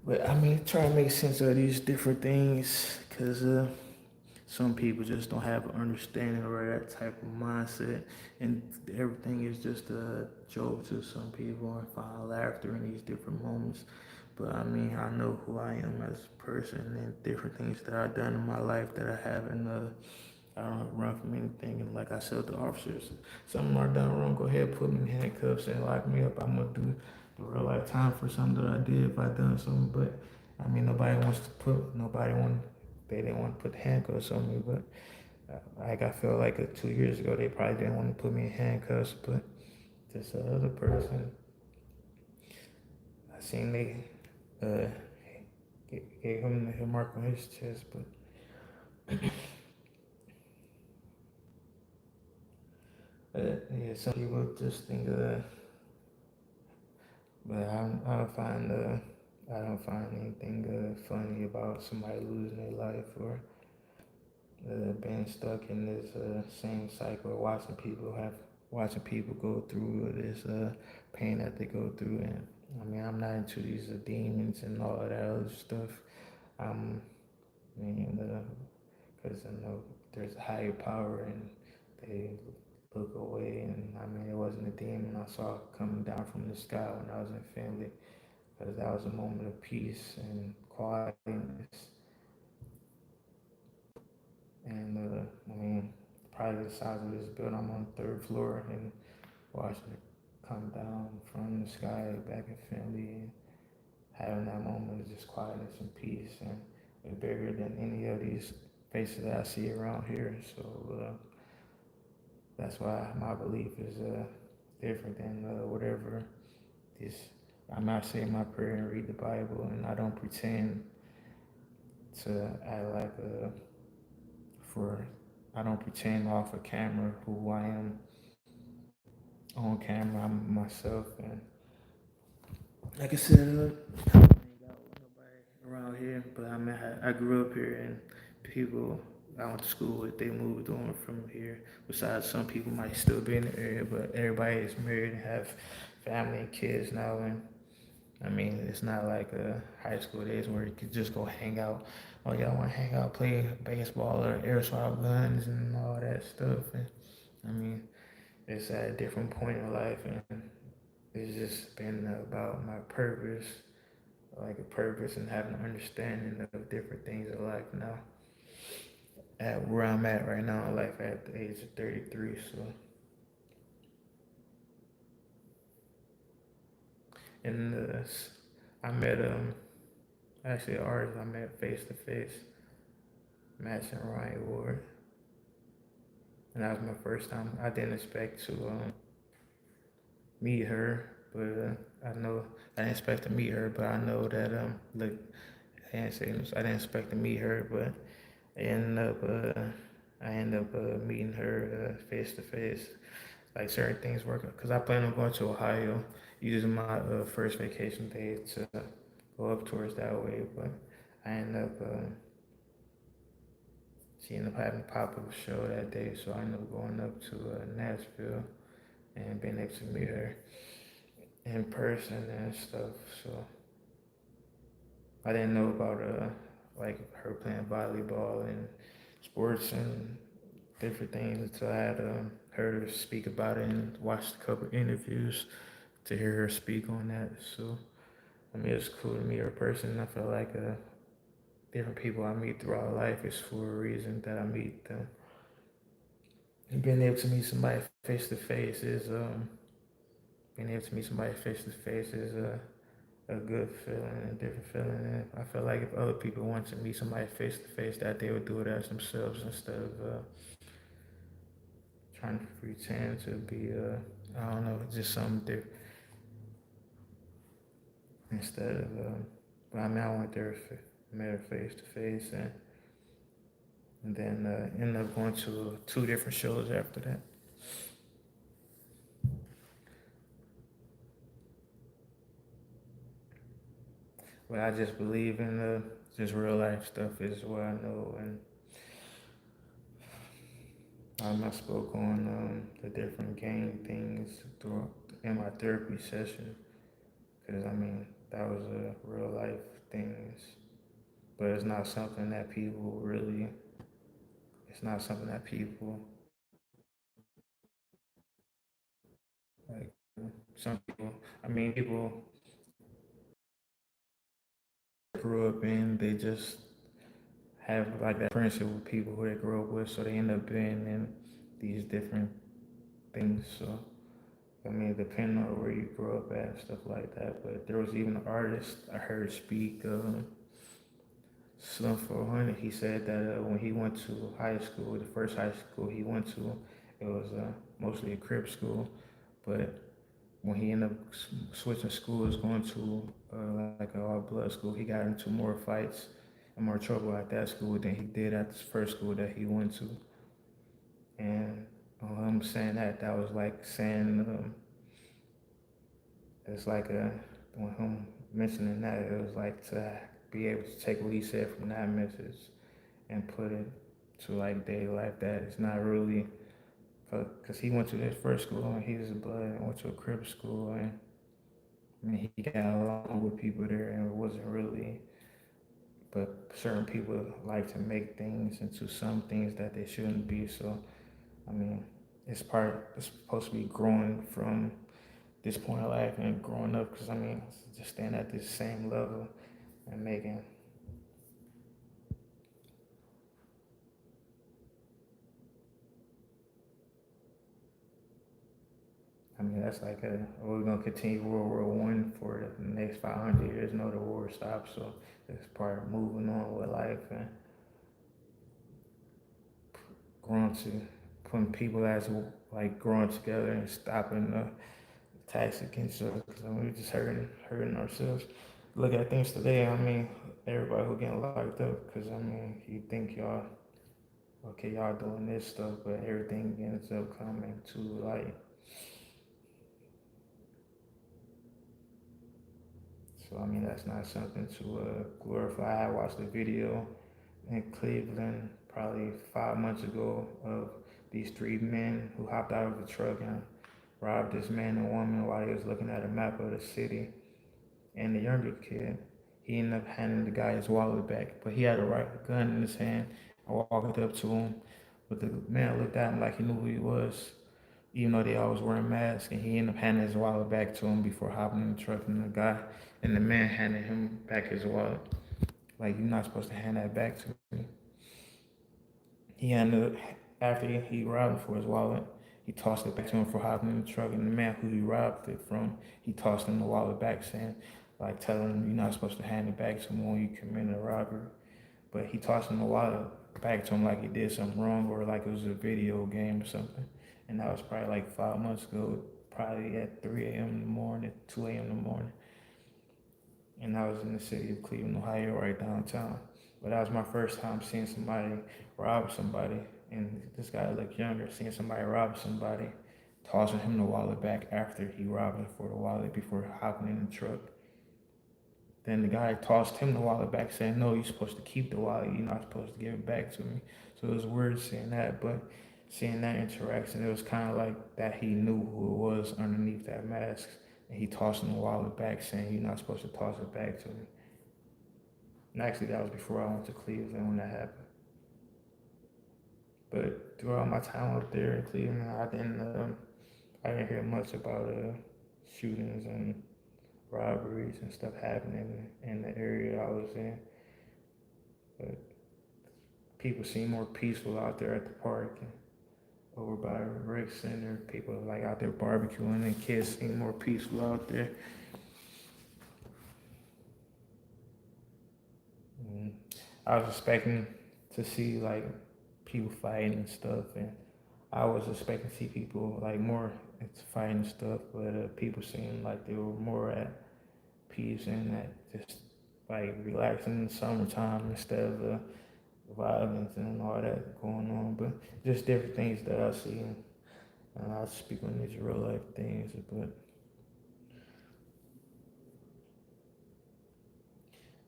But try to make sense of these different things because some people just don't have an understanding or that type of mindset, and everything is just a joke to some people and find laughter in these different moments. But I know who I am as a person and different things that I've done in my life that I haven't. I don't run from anything, and like I said to officers, something are done wrong, go ahead, put me in handcuffs and lock me up. I'm gonna do the real life time for something that I did if I done something. But they didn't want to put handcuffs on me. But I feel like 2 years ago they probably didn't want to put me in handcuffs. But this other person, I seen they uh, gave him the hit mark on his chest, but. Yeah, some people just think But I don't find anything funny about somebody losing their life or being stuck in this same cycle, watching people go through this pain that they go through. And I mean, I'm not into these demons and all of that other stuff. I'm, I mean, because I know there's a higher power and they look away. And I mean, it wasn't a demon I saw coming down from the sky when I was in family, because that was a moment of peace and quietness. And I mean, probably the size of this building, I'm on the third floor and watching it come down from the sky back in Philly and having that moment of just quietness and peace. And it's bigger than any of these faces that I see around here. So that's why my belief is different than whatever this. I'm not saying my prayer and read the Bible, and I don't pretend to act like for I don't pretend off a camera who I am on camera. I'm myself, and like I said, I don't hang out with nobody around here. But I mean, I grew up here, and people I went to school with, they moved on from here. Besides, some people might still be in the area, but everybody is married and have family and kids now, and I mean, it's not like high school days where you could just go hang out. Oh, y'all want to hang out, play baseball or airsoft guns and all that stuff. And I mean, it's at a different point in life, and it's just been about my purpose, like a purpose and having an understanding of different things in life now. At where I'm at right now in life at the age of 33, so and I met actually artist I met face to face, Matt and Ryan Ward, and that was my first time. I didn't expect to meet her, but I know I didn't expect to meet her, but I know that look, I didn't say this, I didn't expect to meet her, but I ended up meeting her face to face. Like certain things work because I plan on going to Ohio using my first vacation day to go up towards that way, but I ended up she ended up having a pop-up show that day, so I ended up going up to Nashville and being able to meet her in person and stuff. So I didn't know about like her playing volleyball and sports and different things until I had heard her speak about it and watched a couple of interviews to hear her speak on that. So I mean, it's cool to meet her person. I feel like different people I meet throughout life is for a reason that I meet them. And being able to meet somebody face to face is being able to meet somebody face to face is a good feeling, a different feeling. And I feel like if other people want to meet somebody face to face, that they would do it as themselves instead of trying to pretend to be, I don't know, just something different instead of. But I mean, I went there, met her face to face, and then ended up going to two different shows after that. But I just believe in just real life stuff is what I know, and I spoke on the different gang things through in my therapy session, because I mean that was a real life things, but it's not something that people really. It's not something that people like. Some people, I mean, people grew up in, they just have like that friendship with people who they grew up with, so they end up being in these different things. So I mean, depending on where you grew up at and stuff like that. But there was even an artist I heard speak, Slim 400. He said that when he went to high school, the first high school he went to, it was mostly a crip school. But when he ended up switching schools, going to like an all blood school, he got into more fights and more trouble at that school than he did at the first school that he went to. And I'm saying that was like saying it's like when him mentioning that, it was like to be able to take what he said from that message and put it to like daily life. That it's not really because he went to his first school and he was a blood and went to a crib school and I mean, he got along with people there and it wasn't really. But certain people like to make things into some things that they shouldn't be. So I mean, it's supposed to be growing from this point of life and growing up because I mean, just staying at this same level and making. I mean, that's like we're gonna continue World War I for the next 500 years. No, the war stops, so it's part of moving on with life and growing to putting people as like growing together and stopping the attacks against us. Because I mean, we're just hurting ourselves. Look at things today. I mean, everybody who getting locked up because I mean, you think y'all okay, y'all doing this stuff, but everything ends up coming to light. So I mean, that's not something to glorify. I watched a video in Cleveland probably 5 months ago of these three men who hopped out of the truck and robbed this man and woman while he was looking at a map of the city. And the younger kid, he ended up handing the guy his wallet back, but he had a gun in his hand. I walked up to him, but the man looked at him like he knew who he was, even though they always wearing masks. And he ended up handing his wallet back to him before hopping in the truck. And the man handed him back his wallet. Like, you're not supposed to hand that back to me. He ended up, after he robbed him for his wallet, he tossed it back to him for hopping in the truck. And the man who he robbed it from, he tossed him the wallet back, saying, like, telling him you're not supposed to hand it back to him when you commit a robbery. But he tossed him the wallet back to him like he did something wrong or like it was a video game or something. And that was probably like 5 months ago, probably at 3 a.m. in the morning, 2 a.m. in the morning. And I was in the city of Cleveland, Ohio, right downtown. But that was my first time seeing somebody rob somebody. And this guy looked younger, seeing somebody rob somebody, tossing him the wallet back after he robbed him for the wallet before hopping in the truck. Then the guy tossed him the wallet back, saying, "No, you're supposed to keep the wallet. You're not supposed to give it back to me." So it was weird seeing that, but seeing that interaction, it was kind of like that he knew who it was underneath that mask. And he tossed him the wallet back, saying, "You're not supposed to toss it back to me." And actually, that was before I went to Cleveland when that happened. But throughout my time up there in Cleveland, I didn't hear much about shootings and robberies and stuff happening in the area I was in. But people seem more peaceful out there at the park and over by Rick Center. People like out there barbecuing and kids seem more peaceful out there. And I was expecting to see like people fighting and stuff, and I was expecting to see people like more into fighting and stuff, but people seemed like they were more at peace and that just like relaxing in the summertime instead of violence and all that going on. But just different things that I see. And I speak on these real life things, but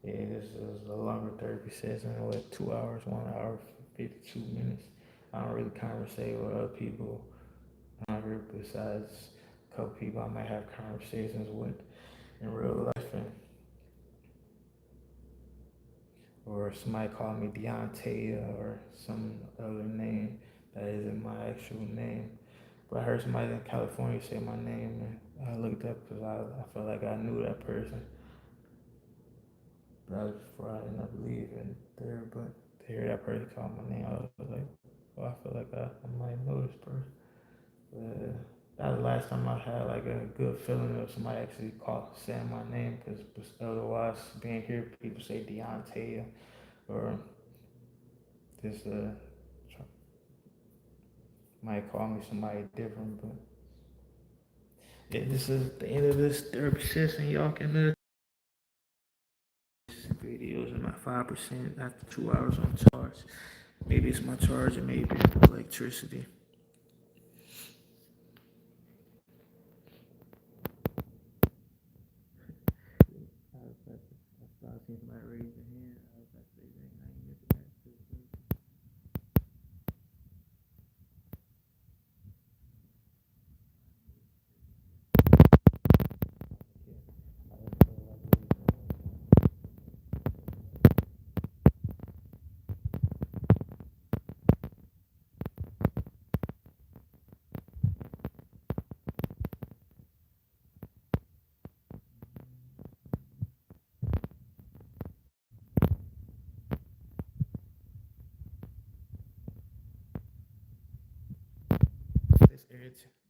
yeah, this is a longer therapy session. What 2 hours, 1 hour, 52 minutes. I don't really conversate with other people on here besides a couple people I might have conversations with in real life, or somebody call me Dionte or some other name that isn't my actual name. But I heard somebody in California say my name, and I looked up because I felt like I knew that person. But that was before I didn't believe in there. But to hear that person call my name, I was like, oh, I feel like I might know this person. But that was the last time I had like a good feeling of somebody actually saying my name. Because otherwise, being here, people say Deontay or just might call me somebody different. But yeah, this is the end of this therapy session. Y'all can videos in my 5% after 2 hours on charge. Maybe it's my charger, maybe electricity.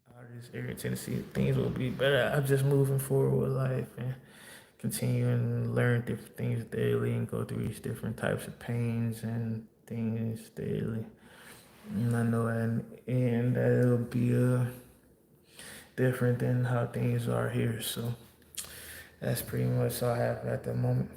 all this irritancy, things will be better. I'm just moving forward with life and continuing to learn different things daily and go through these different types of pains and things daily. And I know at the end that it'll be different than how things are here. So that's pretty much all I have at the moment.